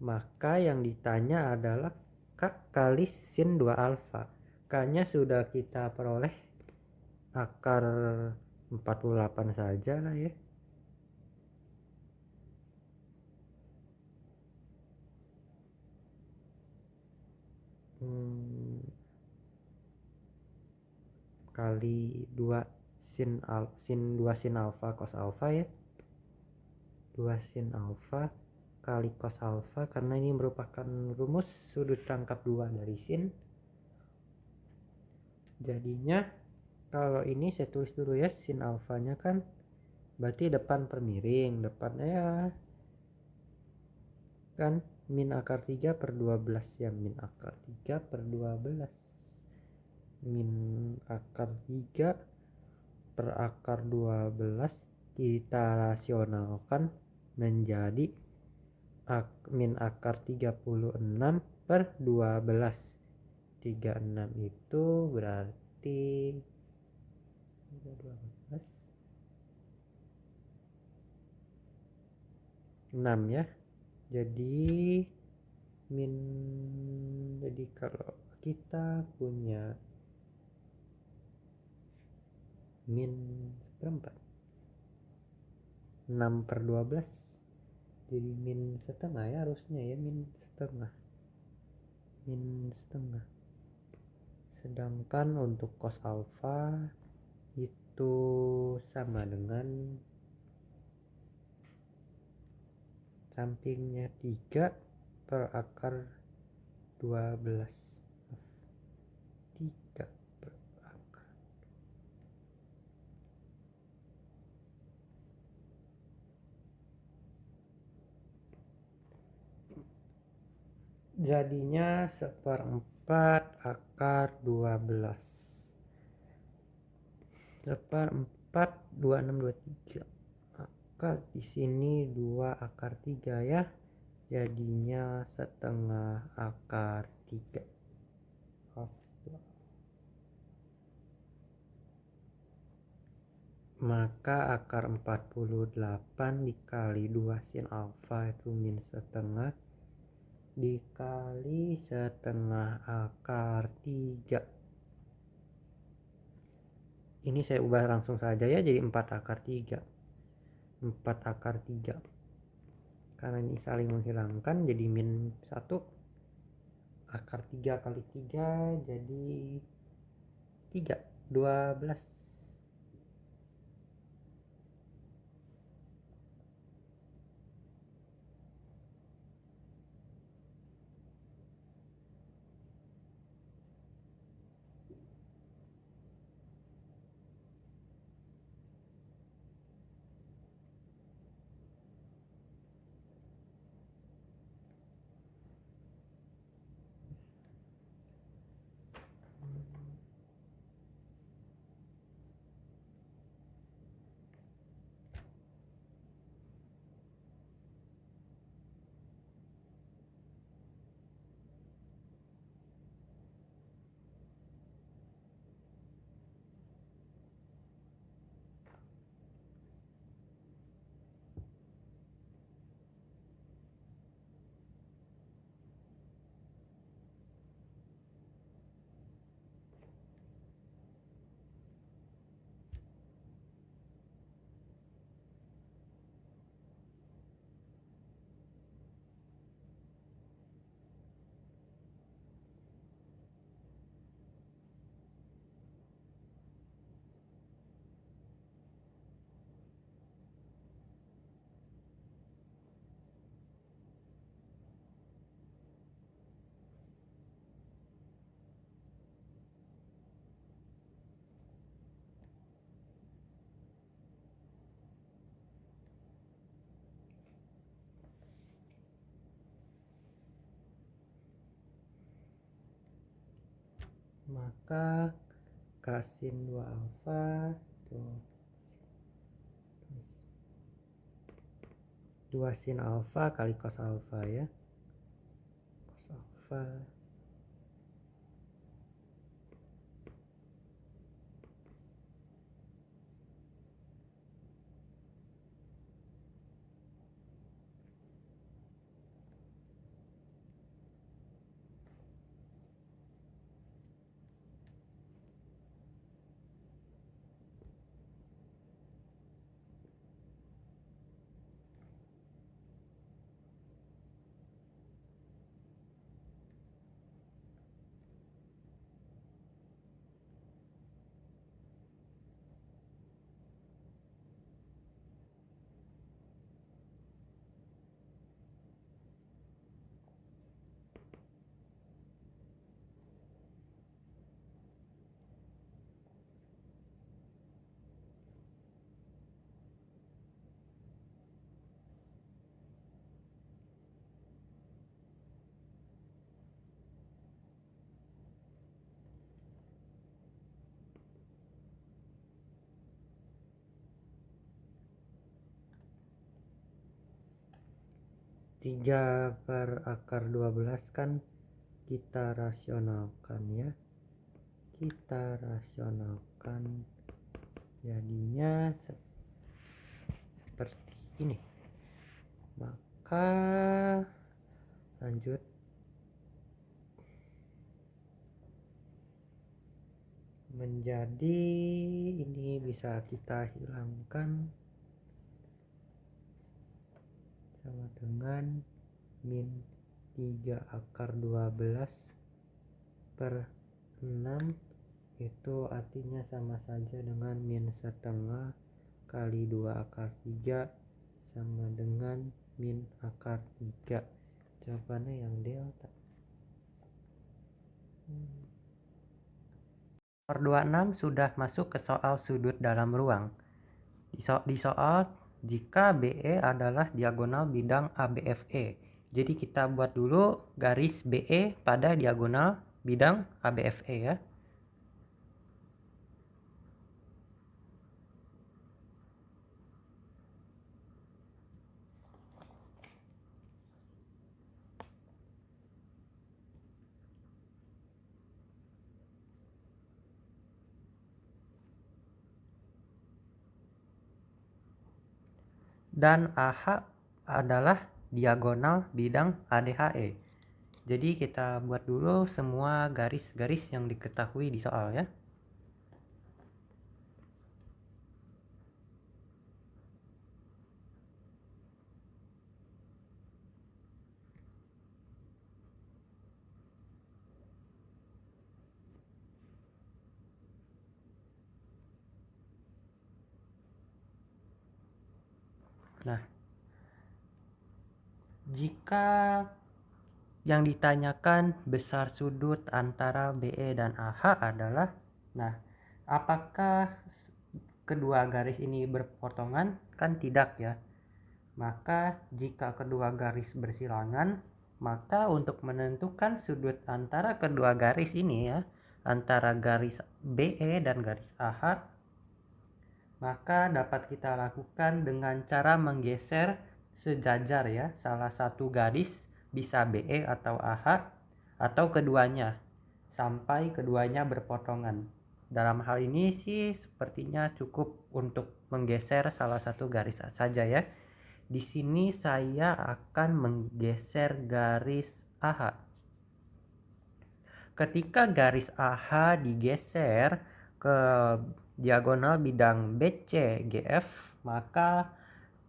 Maka yang ditanya adalah k kali sin 2 alfa. K-nya sudah kita peroleh akar 48 saja lah ya. Kali 2 sin 2 sin alfa cos alfa ya. 2 sin alfa kali cos alfa, karena ini merupakan rumus sudut rangkap 2 dari sin. Jadinya kalau ini saya tulis dulu ya, sin alfanya kan berarti depan per miring, depannya ya kan min akar 3 per 12 ya, min akar 3 per 12, min akar 3 per akar 12 kita rasionalkan menjadi min akar 36 per 12. 36 itu berarti 12 6 ya. Jadi kalau kita punya min seperempat 6 per 12 jadi min setengah ya, harusnya ya min setengah. Sedangkan untuk cos alfa itu sama dengan sampingnya 3 per akar 12. 3 per akar. Jadinya 1/4 akar 12. 1/4 2623. Maka di sini 2 akar 3 ya. Jadinya setengah akar 3. Maka akar 48 dikali 2 sin alfa itu min setengah dikali setengah akar 3. Ini saya ubah langsung saja ya, jadi 4 akar 3. 4 akar 3. Karena ini saling menghilangkan, jadi min 1. Akar 3 kali 3 jadi 3. 12. Maka kasin 2 alfa tuh 2 sin alfa kali cos alfa ya. Cos alfa tiga per akar 12 kan kita rasionalkan ya. Kita rasionalkan jadinya seperti ini. Maka lanjut menjadi ini bisa kita hilangkan sama dengan min 3 akar 12 per 6 itu artinya sama saja dengan min setengah kali 2 akar 3 sama dengan min akar 3. Jawabannya yang delta. Nomor 26 sudah masuk ke soal sudut dalam ruang. Di soal jika BE adalah diagonal bidang ABFE. Jadi kita buat dulu garis BE pada diagonal bidang ABFE ya. Dan AH adalah diagonal bidang ADHE. Jadi kita buat dulu semua garis-garis yang diketahui di soal ya. Nah, jika yang ditanyakan besar sudut antara BE dan AH adalah, nah, apakah kedua garis ini berpotongan? Kan tidak ya. Maka jika kedua garis bersilangan, maka untuk menentukan sudut antara kedua garis ini ya, antara garis BE dan garis AH, maka dapat kita lakukan dengan cara menggeser sejajar ya, salah satu garis bisa BE atau AH atau keduanya sampai keduanya berpotongan. Dalam hal ini sih sepertinya cukup untuk menggeser salah satu garis saja ya. Di sini saya akan menggeser garis AH. Ketika garis AH digeser ke diagonal bidang BCGF, maka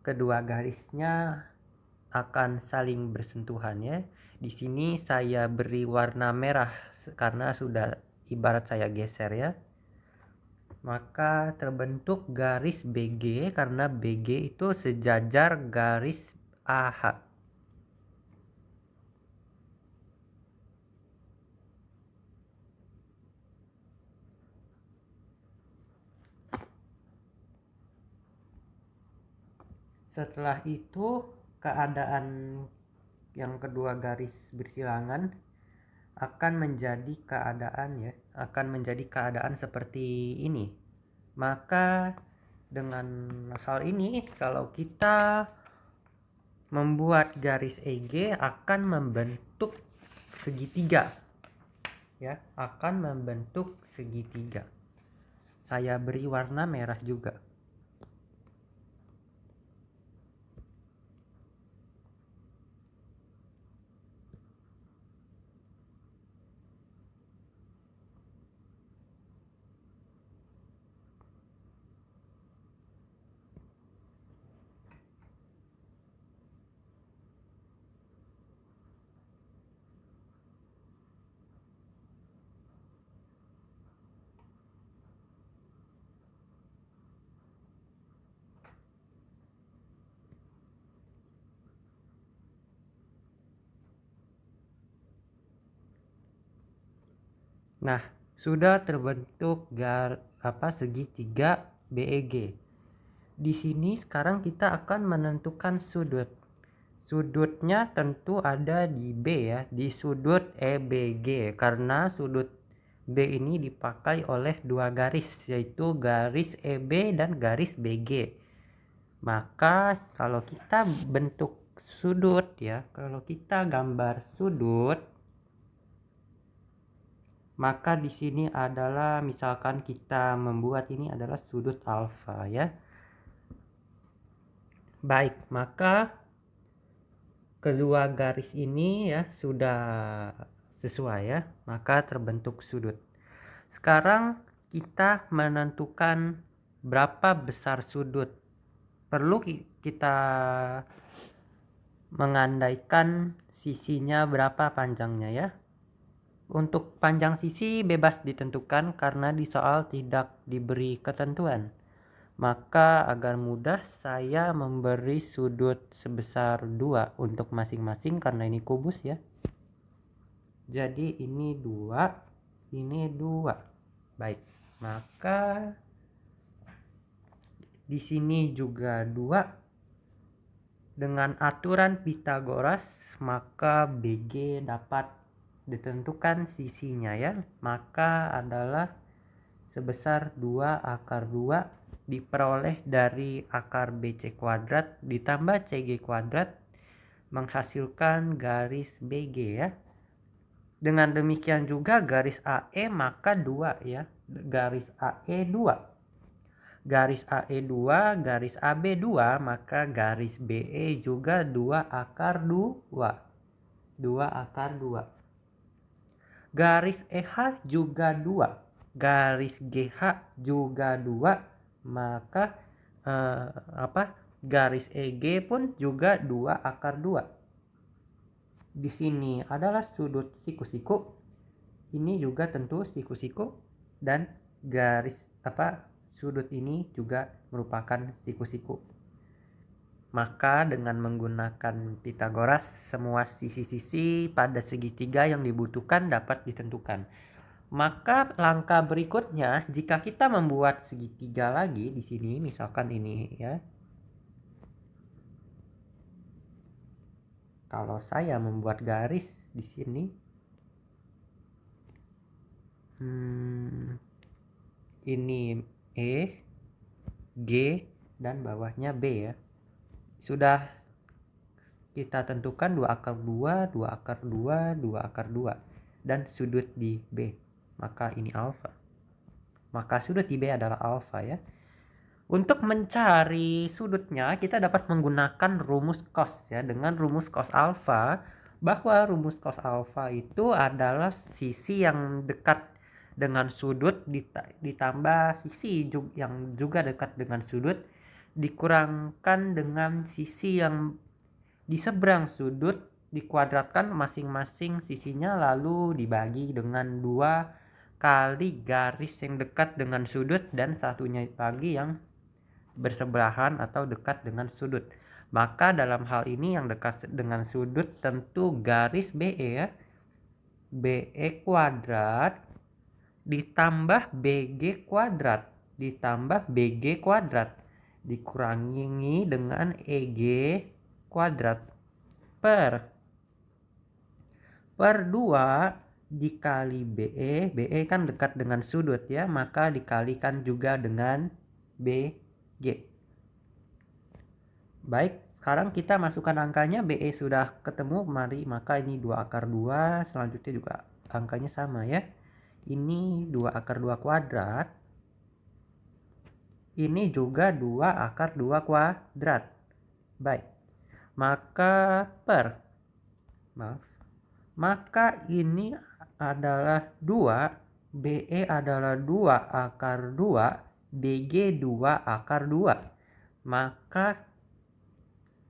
kedua garisnya akan saling bersentuhan ya. Di sini saya beri warna merah karena sudah ibarat saya geser ya. Maka terbentuk garis BG karena BG itu sejajar garis AH. Setelah itu keadaan yang kedua garis bersilangan akan menjadi keadaan seperti ini. Maka dengan hal ini kalau kita membuat garis EG akan membentuk segitiga ya, akan membentuk segitiga. Saya beri warna merah juga. Nah, sudah terbentuk segitiga BEG. Di sini sekarang kita akan menentukan sudut. Sudutnya tentu ada di B ya, di sudut EBG karena sudut B ini dipakai oleh dua garis yaitu garis EB dan garis BG. Maka kalau kita bentuk sudut ya, kalau kita gambar sudut, maka di sini adalah misalkan kita membuat ini adalah sudut alfa ya. Baik, maka kedua garis ini ya sudah sesuai ya, maka terbentuk sudut. Sekarang kita menentukan berapa besar sudut. Perlu kita mengandaikan sisinya berapa panjangnya ya. Untuk panjang sisi bebas ditentukan karena di soal tidak diberi ketentuan. Maka agar mudah saya memberi sudut sebesar 2 untuk masing-masing karena ini kubus ya. Jadi ini 2, ini 2. Baik, maka di sini juga 2. Dengan aturan Pythagoras, maka BG dapat ditentukan sisinya ya. Maka adalah sebesar 2 akar 2 diperoleh dari akar BC kuadrat ditambah CG kuadrat menghasilkan garis BG ya. Dengan demikian juga garis AE maka 2 ya. Garis AE 2. Garis AE 2, garis AB 2, maka garis BE juga 2 akar 2. 2 akar 2. Garis EH juga 2. Garis GH juga 2. Maka garis EG pun juga 2 akar 2. Di sini adalah sudut siku-siku. Ini juga tentu siku-siku dan garis sudut ini juga merupakan siku-siku. Maka dengan menggunakan Pythagoras, semua sisi-sisi pada segitiga yang dibutuhkan dapat ditentukan. Maka langkah berikutnya, jika kita membuat segitiga lagi di sini, misalkan ini ya. Kalau saya membuat garis di sini, ini E, G, dan bawahnya B ya. Sudah kita tentukan 2 akar 2, 2 akar 2, 2 akar 2. Dan sudut di B. Maka ini alfa. Maka sudut di B adalah alfa ya. Untuk mencari sudutnya, kita dapat menggunakan rumus cos ya. Dengan rumus cos alfa, bahwa rumus cos alfa itu adalah sisi yang dekat dengan sudut ditambah sisi yang juga dekat dengan sudut dikurangkan dengan sisi yang di seberang sudut dikuadratkan masing-masing sisinya lalu dibagi dengan 2 kali garis yang dekat dengan sudut dan satunya lagi yang bersebelahan atau dekat dengan sudut. Maka dalam hal ini yang dekat dengan sudut tentu garis BE ya. BE kuadrat ditambah BG kuadrat ditambah BG kuadrat dikurangi dengan EG kuadrat per 2 dikali BE. BE kan dekat dengan sudut ya, maka dikalikan juga dengan BG. Baik, sekarang kita masukkan angkanya. BE sudah ketemu, mari maka ini 2 akar 2, selanjutnya juga angkanya sama ya. Ini 2 akar 2 kuadrat. Ini juga 2 akar 2 kuadrat. Baik. Maka ini adalah 2, BE adalah 2 akar 2, BG 2 akar 2. Maka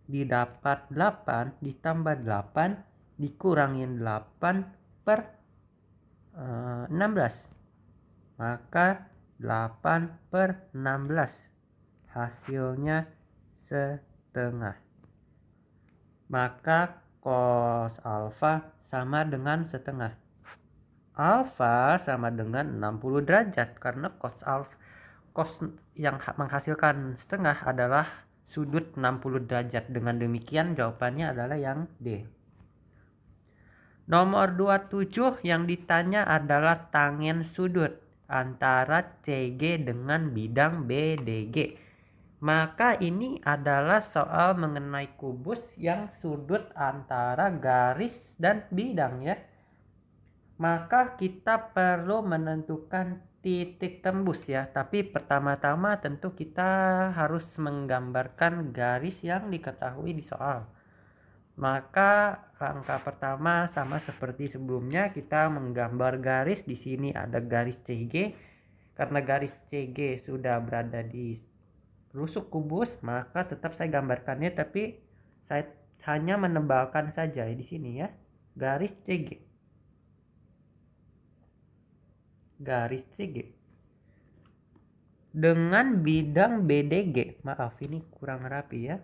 didapat 8 ditambah 8 dikurangin 8 per 16. Maka 8 per 16 hasilnya setengah. Maka cos alfa sama dengan setengah. Alfa sama dengan 60 derajat karena cos yang menghasilkan setengah adalah sudut 60 derajat. Dengan demikian jawabannya adalah yang D. Nomor 27 yang ditanya adalah tangen sudut antara CG dengan bidang BDG. Maka ini adalah soal mengenai kubus yang sudut antara garis dan bidang ya. Maka kita perlu menentukan titik tembus ya. Tapi pertama-tama tentu kita harus menggambarkan garis yang diketahui di soal. Maka langkah pertama sama seperti sebelumnya, kita menggambar garis. Di sini ada garis CG. Karena garis CG sudah berada di rusuk kubus, maka tetap saya gambarkannya, tapi saya hanya menebalkan saja di sini ya. Garis CG. Garis CG. dengan bidang BDG. Maaf, ini kurang rapi ya.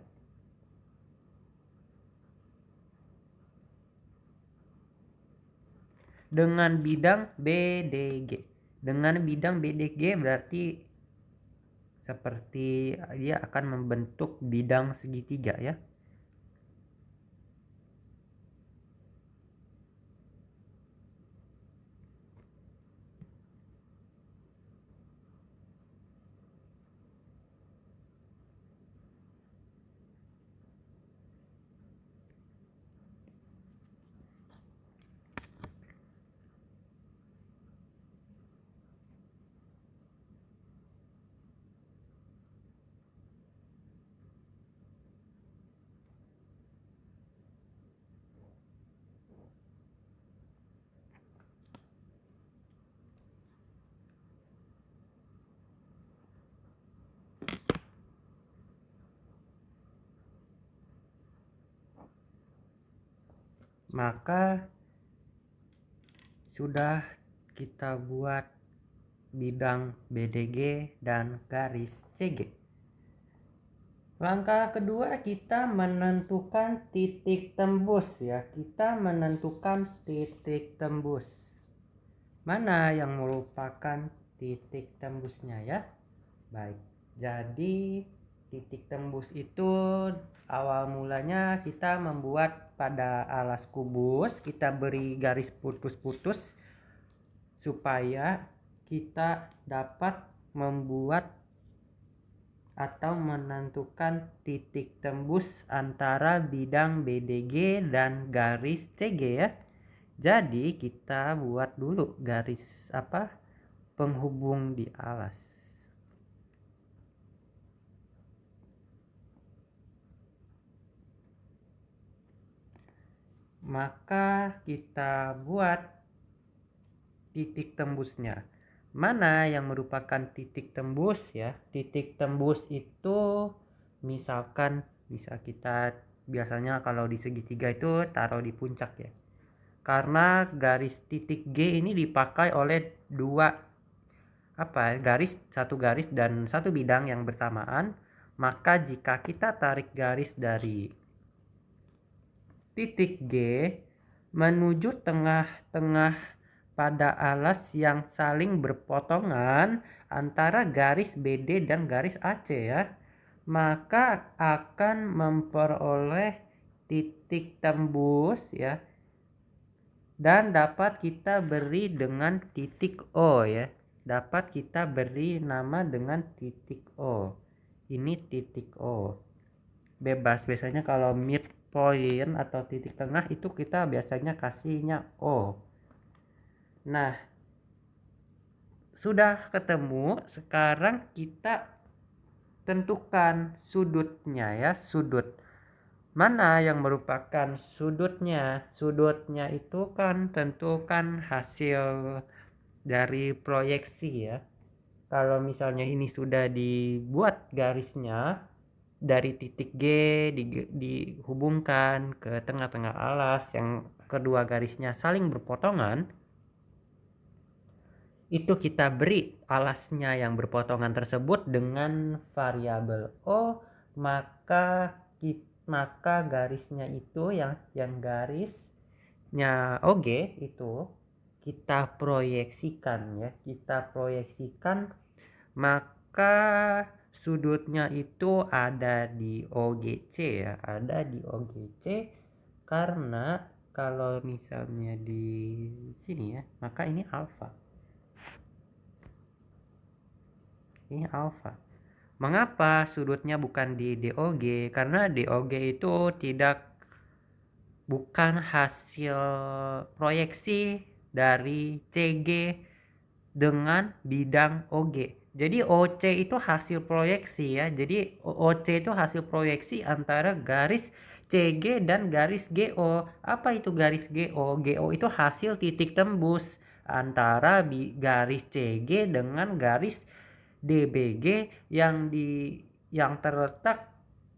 Dengan bidang BDG. Dengan bidang BDG berarti seperti dia akan membentuk bidang segitiga ya. Maka sudah kita buat bidang BDG dan garis CG. Langkah kedua kita menentukan titik tembus ya. Kita menentukan titik tembus. Mana yang merupakan titik tembusnya ya? Baik. Jadi titik tembus itu awal mulanya kita membuat pada alas kubus, kita beri garis putus-putus supaya kita dapat membuat atau menentukan titik tembus antara bidang BDG dan garis CG ya. Jadi kita buat dulu garis penghubung di alas. Maka kita buat titik tembusnya. Mana yang merupakan titik tembus ya? Titik tembus itu misalkan bisa kita biasanya kalau di segitiga itu taruh di puncak ya. Karena garis titik G ini dipakai oleh satu garis dan satu bidang yang bersamaan, maka jika kita tarik garis dari titik G menuju tengah-tengah pada alas yang saling berpotongan antara garis BD dan garis AC ya, maka akan memperoleh titik tembus ya, dan dapat kita beri dengan titik O ya. Dapat kita beri nama dengan titik O. Ini titik O. Bebas, biasanya kalau midpoint atau titik tengah itu kita biasanya kasihnya O. Nah, sudah ketemu, sekarang kita tentukan sudutnya ya, sudut. Mana yang merupakan sudutnya? Sudutnya itu kan tentukan hasil dari proyeksi ya. Kalau misalnya ini sudah dibuat garisnya dari titik G dihubungkan ke tengah-tengah alas yang kedua garisnya saling berpotongan, itu kita beri alasnya yang berpotongan tersebut dengan variabel O, maka garisnya itu yang garisnya OG itu kita proyeksikan ya, maka sudutnya itu ada di OGC ya, ada di OGC. Karena kalau misalnya di sini ya, maka ini alfa. Ini alfa. Mengapa sudutnya bukan di DOG? Karena DOG itu bukan hasil proyeksi dari CG dengan bidang OG. Jadi OC itu hasil proyeksi ya. Jadi OC itu hasil proyeksi antara garis CG dan garis GO. Apa itu garis GO? GO itu hasil titik tembus antara garis CG dengan garis DBG yang terletak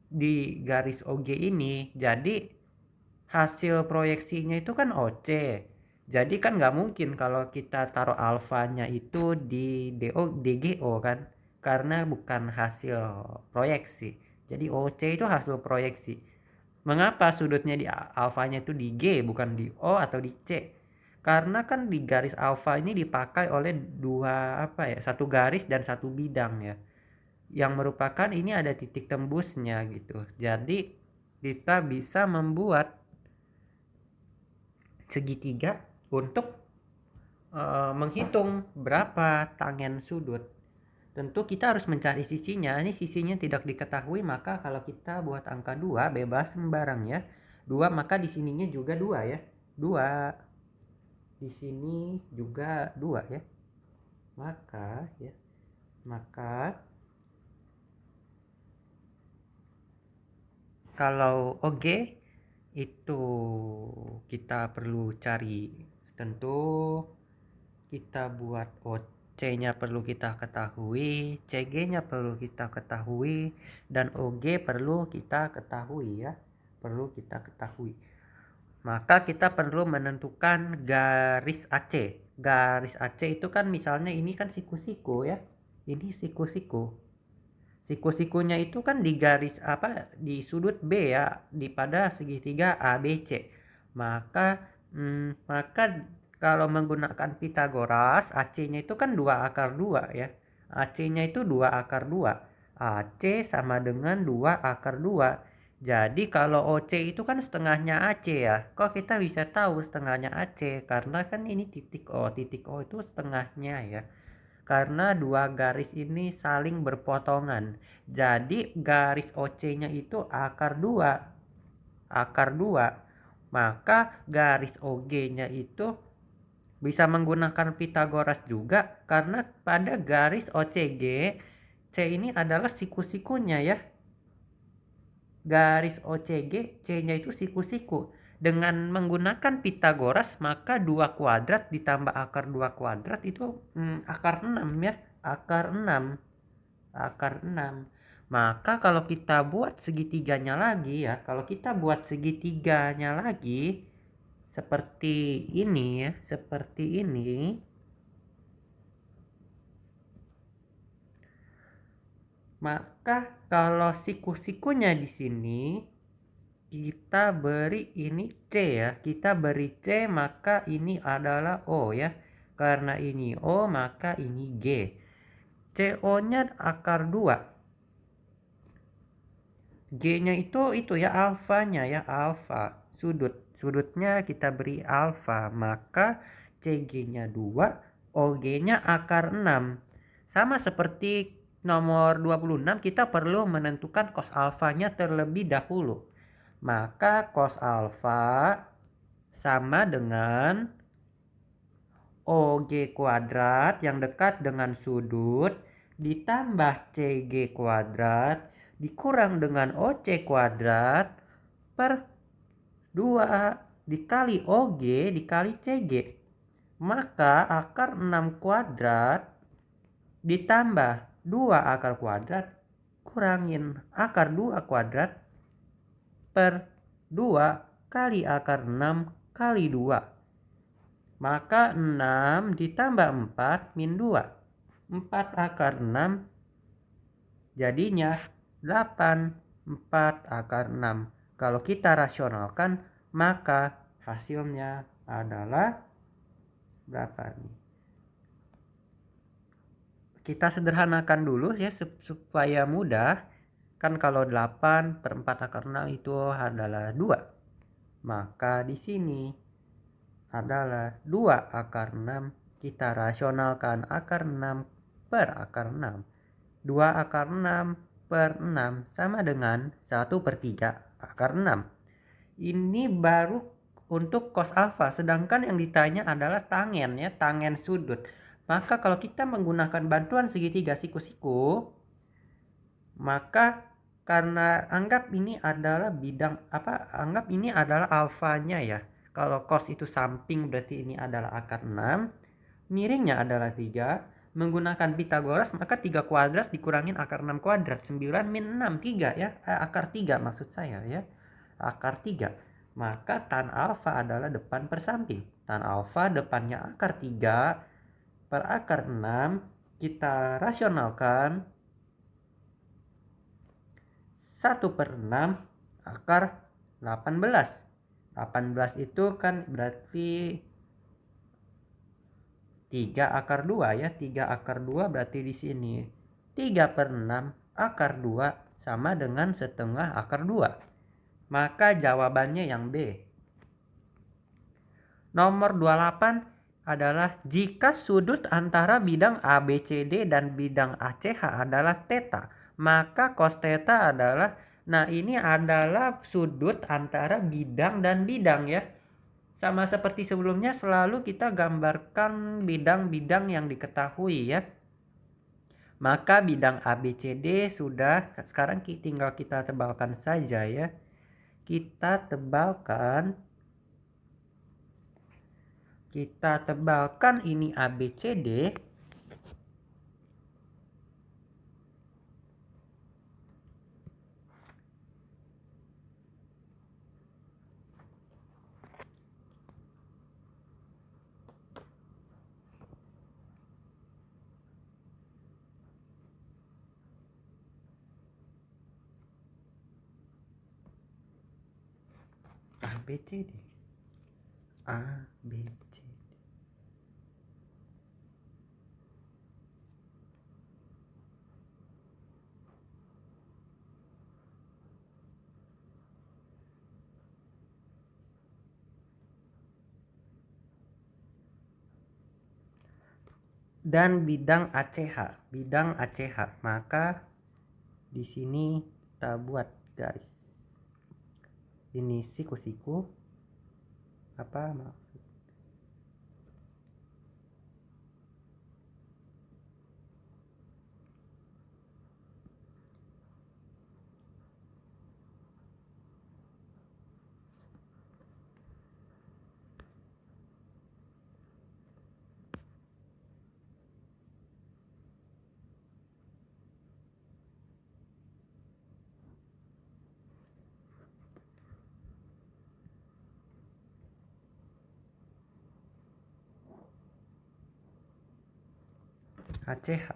di garis OG ini. Jadi hasil proyeksinya itu kan OC. Jadi kan nggak mungkin kalau kita taruh alfanya itu di DGO kan. karena bukan hasil proyeksi. Jadi OC itu hasil proyeksi. Mengapa sudutnya di alfanya itu di G bukan di O atau di C? Karena kan di garis alfa ini dipakai oleh satu garis dan satu bidang ya. Yang merupakan ini ada titik tembusnya gitu. Jadi kita bisa membuat segitiga untuk menghitung berapa tangen sudut. Tentu kita harus mencari sisinya. Ini sisinya tidak diketahui, maka kalau kita buat angka 2 bebas sembarang ya. 2 maka di sininya juga 2 ya. 2. Di sini juga 2 ya. Maka kalau OG itu kita perlu cari, tentu kita buat C-nya perlu kita ketahui, CG-nya perlu kita ketahui, dan OG perlu kita ketahui ya. Perlu kita ketahui. Maka kita perlu menentukan garis AC. Garis AC itu kan misalnya ini kan siku-siku ya. Ini siku-siku. Siku-sikunya itu kan di garis di sudut B ya, pada segitiga ABC. Maka kalau menggunakan Pitagoras, AC-nya itu kan 2 akar 2 ya. AC-nya itu 2 akar 2. AC sama dengan 2 akar 2. Jadi kalau OC itu kan setengahnya AC ya. Kok kita bisa tahu setengahnya AC? Karena kan ini titik O. Titik O itu setengahnya ya. Karena dua garis ini saling berpotongan. Jadi garis OC-nya itu akar 2. Akar 2. Maka garis OG-nya itu bisa menggunakan Pitagoras juga karena pada garis OCG, C ini adalah siku-sikunya ya. Garis OCG, C-nya itu siku-siku. Dengan menggunakan Pitagoras, maka 2 kuadrat ditambah akar 2 kuadrat itu akar 6 ya. Akar 6. Akar 6. Maka kalau kita buat segitiganya lagi ya, seperti ini ya, seperti ini. Maka kalau siku-sikunya di sini kita beri ini C ya, kita beri C maka ini adalah O ya. Karena ini O maka ini G. CO-nya akar 2. G-nya itu ya alfanya ya, alfa. Sudutnya kita beri alfa, maka CG-nya 2, OG-nya akar 6. Sama seperti nomor 26, kita perlu menentukan cos alfanya terlebih dahulu. Maka cos alfa sama dengan OG kuadrat yang dekat dengan sudut ditambah CG kuadrat dikurang dengan OC kuadrat per 2 dikali OG dikali CG. Maka akar 6 kuadrat ditambah 2 akar kuadrat kurangin akar 2 kuadrat per 2 kali akar 6 kali 2. Maka 6 ditambah 4 min 2. 4 akar 6 jadinya 8. 4 akar 6. Kalau kita rasionalkan, maka hasilnya adalah berapa nih? Kita sederhanakan dulu ya supaya mudah. Kan kalau 8 per 4 akar 6 itu adalah 2. Maka di sini adalah 2 akar 6. Kita rasionalkan akar 6 per akar 6. 2 akar 6 per 6 sama dengan 1/3 akar 6. Ini baru untuk cos alfa, sedangkan yang ditanya adalah tangen ya, tangen sudut. Maka kalau kita menggunakan bantuan segitiga siku-siku, maka karena anggap ini adalah anggap ini adalah alfanya ya. Kalau cos itu samping berarti ini adalah akar 6, miringnya adalah 3. Menggunakan Pitagoras maka 3 kuadrat dikurangin akar 6 kuadrat, 9 min 6, 3 ya, akar 3 maksud saya ya, akar 3. Maka tan alfa adalah depan per samping. Tan alfa depannya akar 3 per akar 6, kita rasionalkan 1/6 akar 18. 18 itu kan berarti 3 akar 2 ya. 3 akar 2 berarti di sini 3/6 akar 2 sama dengan setengah akar 2. Maka jawabannya yang B. Nomor 28 adalah jika sudut antara bidang ABCD dan bidang ACH adalah theta, maka cos theta adalah, nah ini adalah sudut antara bidang dan bidang ya. Sama seperti sebelumnya, selalu kita gambarkan bidang-bidang yang diketahui ya. Maka bidang ABCD sudah, sekarang tinggal kita tebalkan saja ya. Kita tebalkan ini ABCD. ABCD. Dan bidang ACH, maka di sini kita buat garis. Ini siku-siku apa maksud? ACH.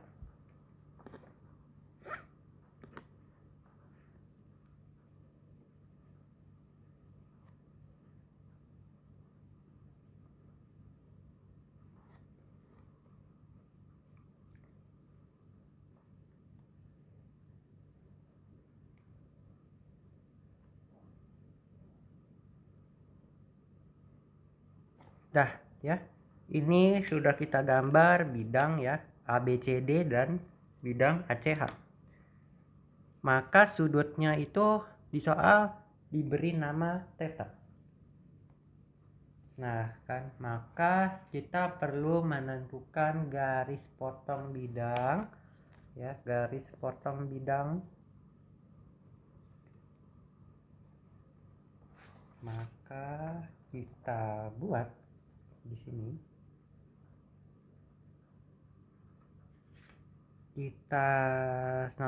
Dah ya. Ini sudah kita gambar bidang ya, ABCD dan bidang ACH. Maka sudutnya itu di soal diberi nama theta. Nah kan, maka kita perlu menentukan garis potong bidang ya, garis potong bidang. Maka kita buat di sini, kita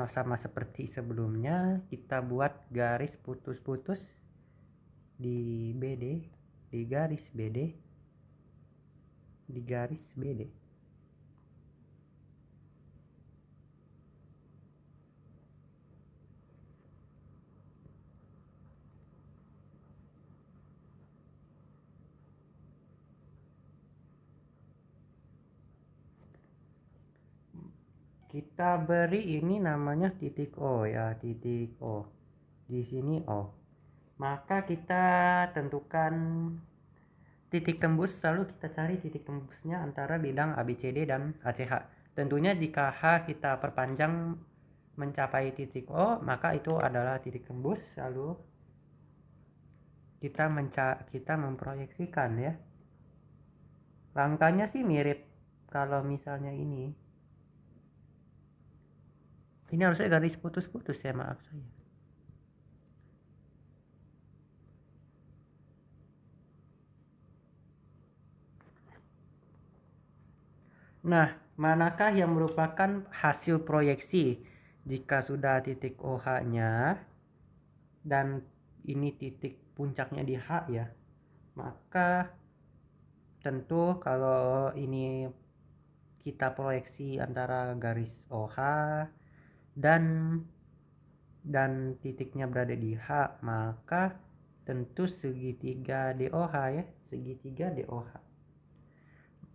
sama seperti sebelumnya, kita buat garis putus-putus di BD, di garis BD, di garis BD. Kita beri ini namanya titik O ya, titik O. Di sini O. Maka kita tentukan titik tembus, selalu kita cari titik tembusnya antara bidang ABCD dan ACH. Tentunya jika H kita perpanjang mencapai titik O, maka itu adalah titik tembus. Lalu kita memproyeksikan ya. Langkahnya sih mirip kalau misalnya ini. Ini harusnya garis putus-putus ya, maaf saya. Nah, manakah yang merupakan hasil proyeksi? Jika sudah titik OH-nya dan ini titik puncaknya di H ya, maka tentu kalau ini kita proyeksi antara garis OH dan dan titiknya berada di H, maka tentu segitiga DOH ya, segitiga DOH.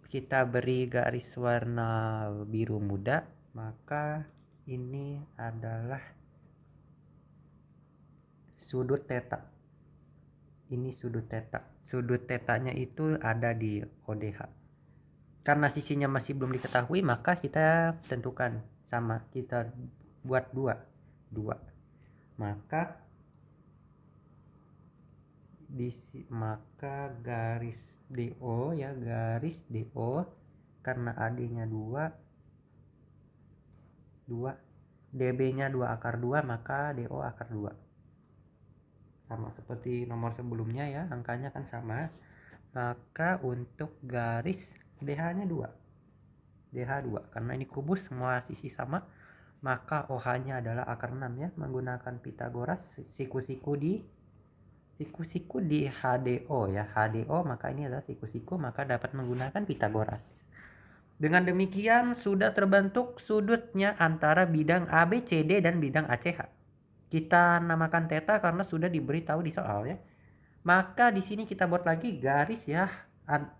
Kita beri garis warna biru muda, maka ini adalah sudut theta. Ini sudut theta. Sudut tetanya itu ada di ODH. Karena sisinya masih belum diketahui, maka kita tentukan sama, kita buat dua. Maka garis DO ya, garis DO karena AD-nya 2, DB-nya 2 akar 2, maka DO akar 2. Sama seperti nomor sebelumnya ya, angkanya kan sama. Maka untuk garis DH-nya 2. DH 2 karena ini kubus semua sisi sama, maka OH-nya adalah akar 6 ya, menggunakan Pitagoras siku-siku di HDO ya, HDO, maka ini adalah siku-siku, maka dapat menggunakan Pitagoras. Dengan demikian sudah terbentuk sudutnya antara bidang ABCD dan bidang ACH. Kita namakan theta karena sudah diberitahu di soal ya. Maka di sini kita buat lagi garis ya,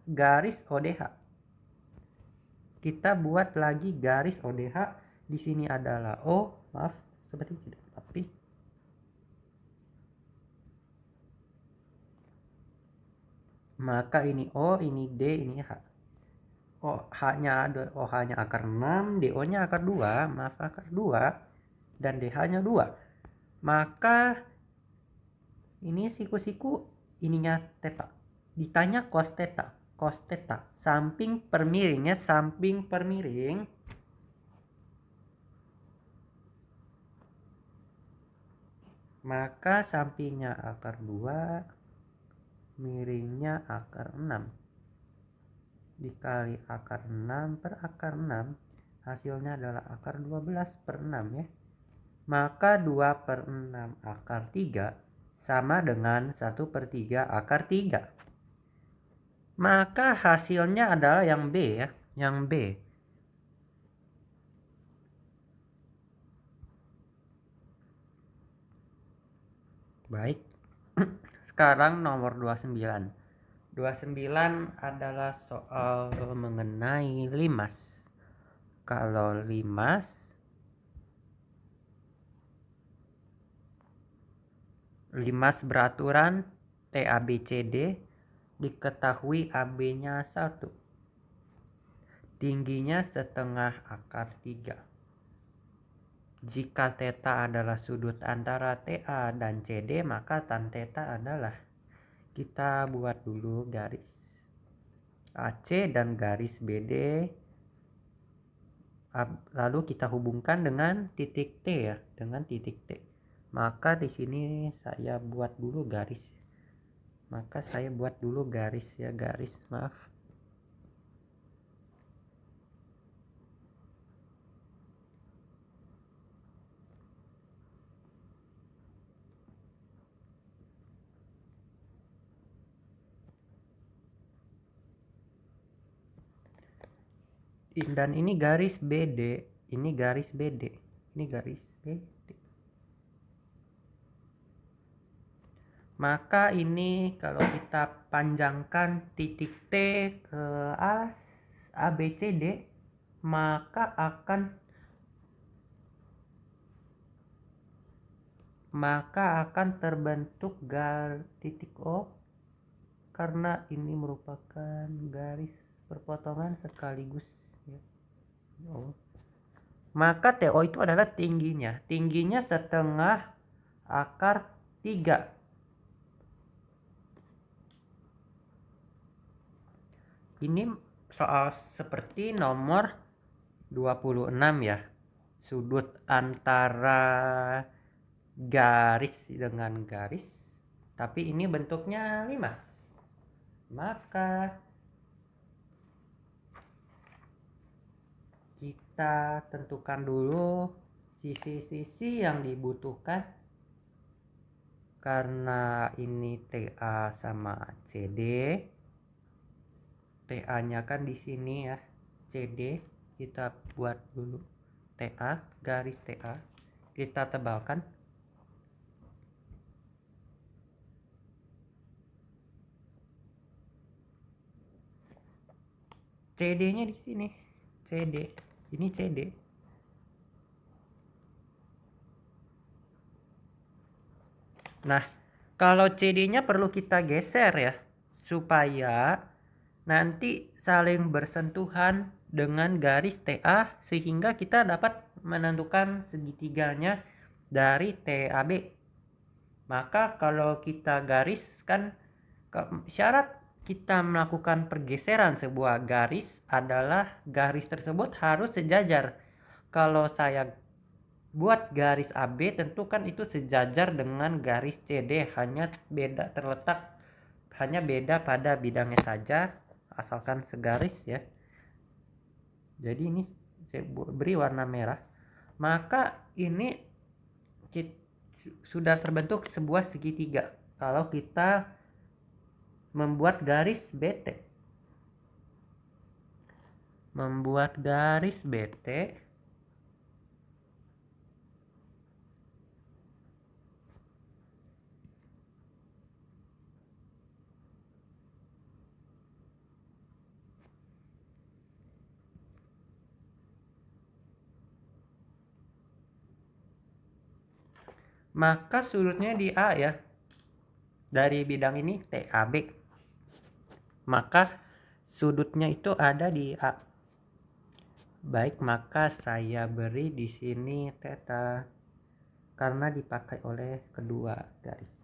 garis ODH. Kita buat lagi garis ODH. Di sini adalah O, maaf seperti tidak, tapi maka ini O, ini D, ini H. H-nya ada, OH-nya akar 6, DO-nya akar 2, maaf akar 2, dan DH-nya 2. Maka ini siku-siku, ininya theta. Ditanya cos theta, samping per miringnya, samping per miring maka sampingnya akar 2, miringnya akar 6 dikali akar 6 per akar 6, hasilnya adalah akar 12 per 6 ya. Maka 2 per 6 akar 3 sama dengan 1 per 3 akar 3. Maka hasilnya adalah yang B ya, yang B. Baik. Sekarang nomor 29. 29 adalah soal mengenai limas. Kalau limas beraturan TABCD, diketahui AB-nya 1, tingginya setengah akar 3. Jika theta adalah sudut antara TA dan CD, maka tan theta adalah, kita buat dulu garis AC dan garis BD, lalu kita hubungkan dengan titik T ya, dengan titik T. Maka di sini saya buat dulu garis. Ya, garis, maaf. Dan ini garis BD, ini garis BD, ini garis BD. Maka ini kalau kita panjangkan titik T ke ABCD, maka akan terbentuk titik O, karena ini merupakan garis perpotongan sekaligus ya. Maka TO itu adalah tingginya setengah akar 3. Ini soal seperti nomor 26 ya, sudut antara garis dengan garis, tapi ini bentuknya limas. Maka kita tentukan dulu sisi-sisi yang dibutuhkan. Karena ini TA sama CD, TA-nya kan di sini ya, CD, kita buat dulu TA, garis TA, kita tebalkan. CD-nya di sini. CD. Ini CD. Nah, kalau CD-nya perlu kita geser ya, supaya nanti saling bersentuhan dengan garis TA sehingga kita dapat menentukan segitiganya dari TAB. Maka kalau kita gariskan, syarat kita melakukan pergeseran sebuah garis adalah garis tersebut harus sejajar. Kalau saya buat garis AB, tentu kan itu sejajar dengan garis CD, hanya beda pada bidangnya saja, asalkan segaris ya. Jadi ini saya beri warna merah, maka ini sudah terbentuk sebuah segitiga. Kalau kita membuat garis BT, maka sudutnya di A ya, dari bidang ini TAB, maka sudutnya itu ada di A. Baik, maka saya beri di sini theta karena dipakai oleh kedua garis.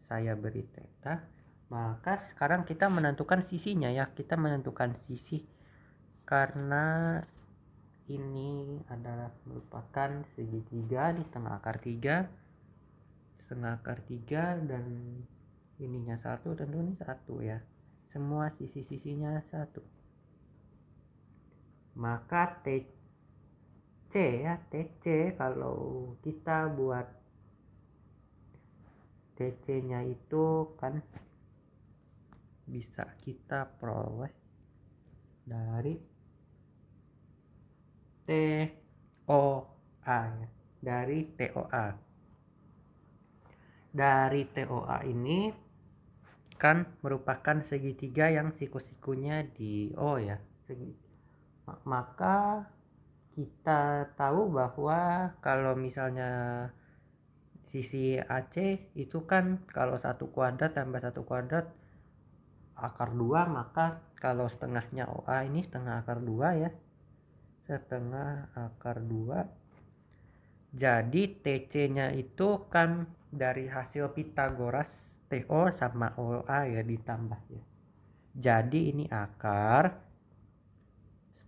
Saya beri theta. Maka sekarang kita menentukan sisinya ya. Kita menentukan sisi karena ini adalah merupakan segitiga, ini setengah akar 3 dan ininya 1, tentu ini 1 ya. Semua sisi-sisinya 1. Maka TC ya, TC kalau kita buat TC-nya itu kan bisa kita peroleh dari TOA ya, dari TOA. Dari TOA ini kan merupakan segitiga yang siku-sikunya di O ya. Maka kita tahu bahwa kalau misalnya sisi AC itu kan kalau 1 kuadrat tambah 1 kuadrat akar 2, maka kalau setengahnya OA ini setengah akar 2 ya, setengah akar 2. Jadi TC nya itu kan dari hasil Pitagoras TO sama OA ya ditambah ya. Jadi ini akar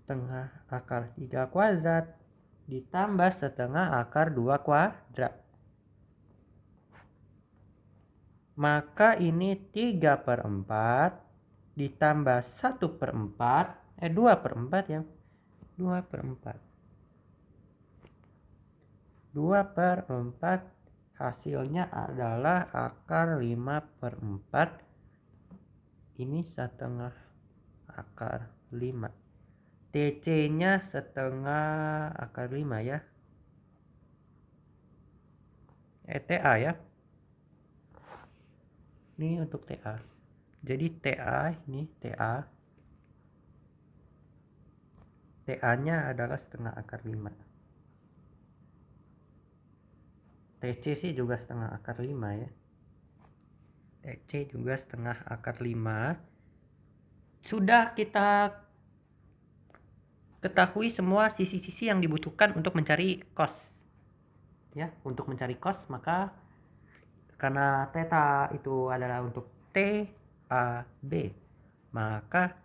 setengah akar 3 kuadrat ditambah setengah akar 2 kuadrat. Maka ini 3/4 ditambah 1/4, 2/4 ya. 2/4. 2/4 hasilnya adalah akar 5/4. Ini setengah akar 5. TC nya setengah akar 5 ya. TA ya. Ini untuk TA. Jadi TA ini TA. TA nya adalah setengah akar 5. TC sih juga setengah akar 5 ya. TC juga setengah akar 5. Sudah kita ketahui semua sisi-sisi yang dibutuhkan untuk mencari cos. Ya, untuk mencari cos maka karena theta itu adalah untuk TAB, maka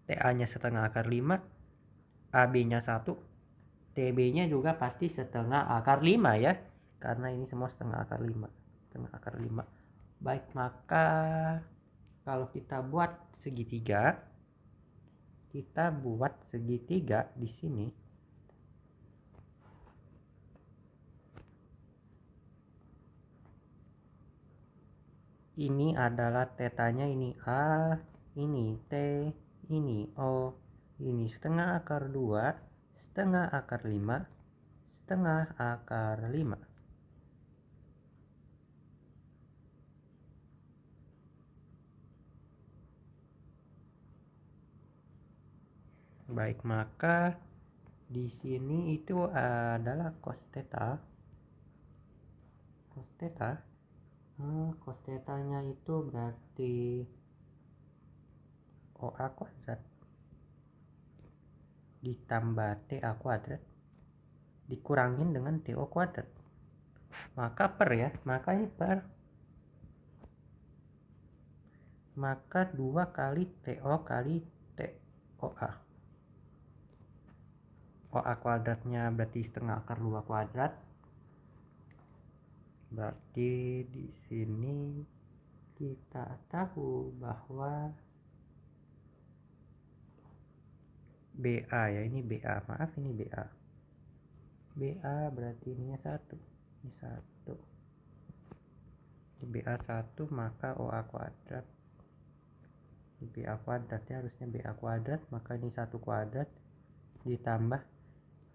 TA-nya setengah akar 5, AB-nya 1, TB-nya juga pasti setengah akar 5 ya. Karena ini semua setengah akar 5. Setengah akar 5. Baik, maka kalau kita buat segitiga, di sini. Ini adalah tetanya, ini A, ini T, ini O, ini setengah akar 2, setengah akar 5, setengah akar 5. Baik, maka di sini itu adalah cos theta. Cos theta. Cos theta-nya itu berarti OA kuadrat ditambah TA kuadrat dikurangin dengan TO kuadrat. Maka per ya, maka ini per. Maka 2 kali TO kali TOA. OA kuadratnya berarti setengah akar 2 kuadrat. Berarti di sini kita tahu bahwa BA ya, ini BA, maaf ini BA. BA berarti ini 1. Ini 1. Ini BA 1, maka OA kuadrat. Ini BA kuadrat ya, harusnya BA kuadrat, maka ini 1 kuadrat ditambah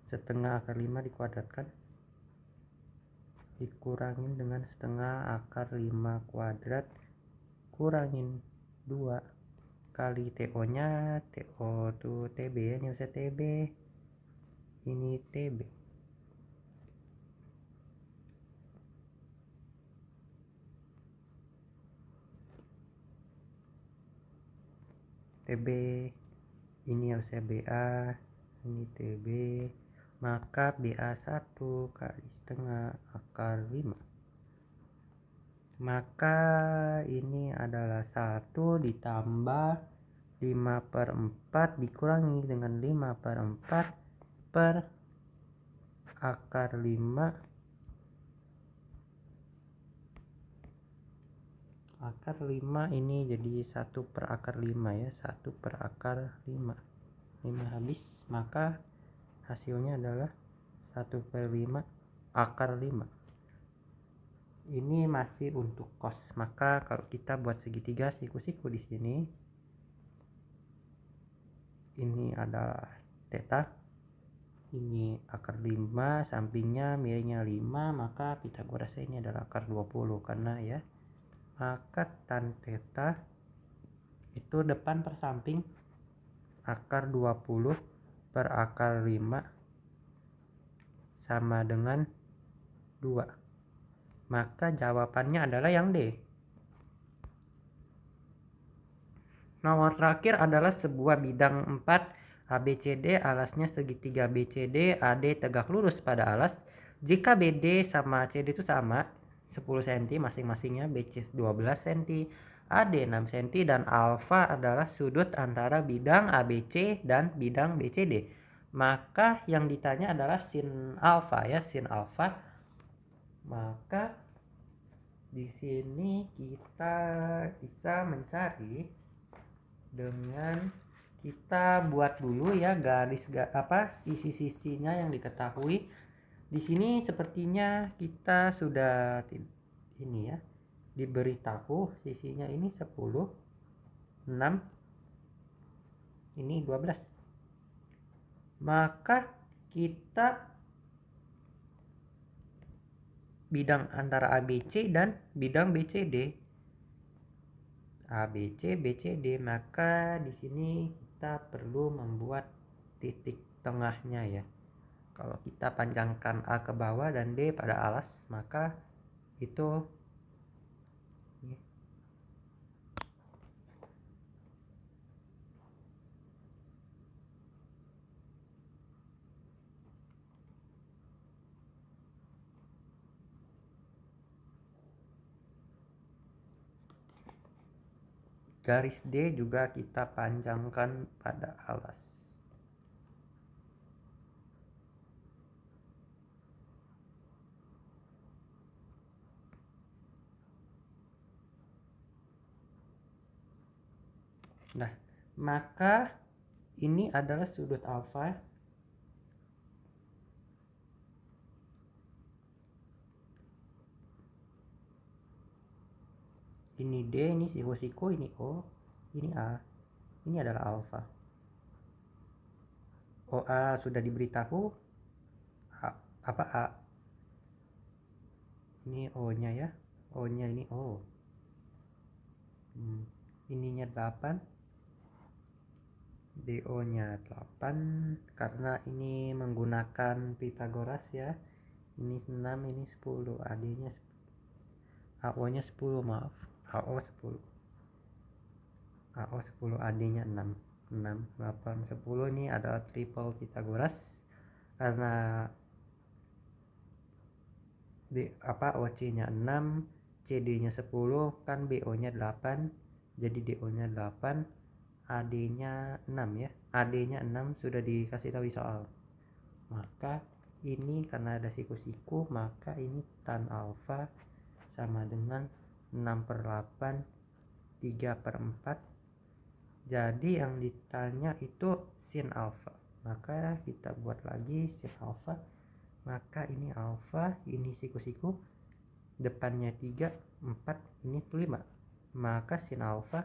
setengah akar 5 dikuadratkan dikurangin dengan setengah akar 5 kuadrat kurangin 2 kali TO nya, TO tuh TB ya, ini bisa TB, ini TB. TB ini harusnya BA, ini TB, maka BA 1 kali setengah akar 5, maka ini adalah 1 ditambah 5/4 dikurangi dengan 5/4 per akar 5 akar 5 ini jadi 1 per akar 5 ya, 1 per akar 5 habis, maka hasilnya adalah 1/5 akar 5. Ini masih untuk cos. Maka kalau kita buat segitiga siku-siku di sini, ini adalah theta, ini akar 5, sampingnya miringnya 5, maka Pythagoras ini adalah akar 20 karena ya. Maka tan theta itu depan per samping akar 20 per akar 5 sama dengan 2. Maka jawabannya adalah yang D. Nomor terakhir adalah sebuah bidang 4 ABCD, alasnya segitiga BCD, AD tegak lurus pada alas. Jika BD sama CD itu sama 10 cm masing-masingnya, BC 12 cm, AD 6 cm, dan alfa adalah sudut antara bidang ABC dan bidang BCD. Maka yang ditanya adalah sin alfa ya, sin alfa. Maka di sini kita bisa mencari dengan kita buat dulu ya garis sisi-sisinya yang diketahui. Di sini sepertinya kita sudah ini ya, diberitahu sisinya ini 10, 6, ini 12. Maka kita bidang antara ABC dan bidang BCD. ABC, BCD, maka di sini kita perlu membuat titik tengahnya ya. Kalau kita panjangkan A ke bawah dan D pada alas, maka itu garis D juga kita panjangkan pada alas. Nah, maka ini adalah sudut alfa. Ini D, ini siku-siku, ini O, ini A. Ini adalah alfa. OA sudah diberitahu. Apa A? Ini O-nya ya. O-nya ini O. Ininya 8. DO nya 8 karena ini menggunakan Pythagoras ya. Ini 6, ini 10, AD nya AO nya 10, maaf, AO 10, AD nya 6, 8, 10. Ini adalah triple Pythagoras karena OC nya 6, CD nya 10, kan BO nya 8, jadi DO nya 8, AD nya 6 ya. AD nya 6 sudah dikasih tahu di soal. Maka ini karena ada siku-siku, maka ini tan alfa sama dengan 6/8, 3/4. Jadi yang ditanya itu sin alfa. Maka kita buat lagi sin alfa. Maka ini alfa, ini siku-siku, depannya 3, 4, ini 5. Maka sin alfa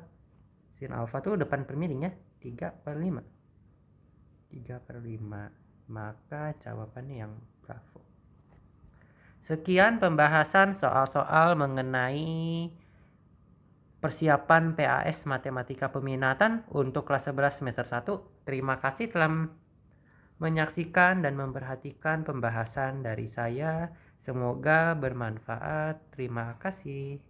tuh depan per miring ya, 3/5. 3/5. Maka jawabannya yang Bravo. Sekian pembahasan soal-soal mengenai persiapan PAS Matematika Peminatan untuk kelas 11 semester 1. Terima kasih telah menyaksikan dan memperhatikan pembahasan dari saya. Semoga bermanfaat. Terima kasih.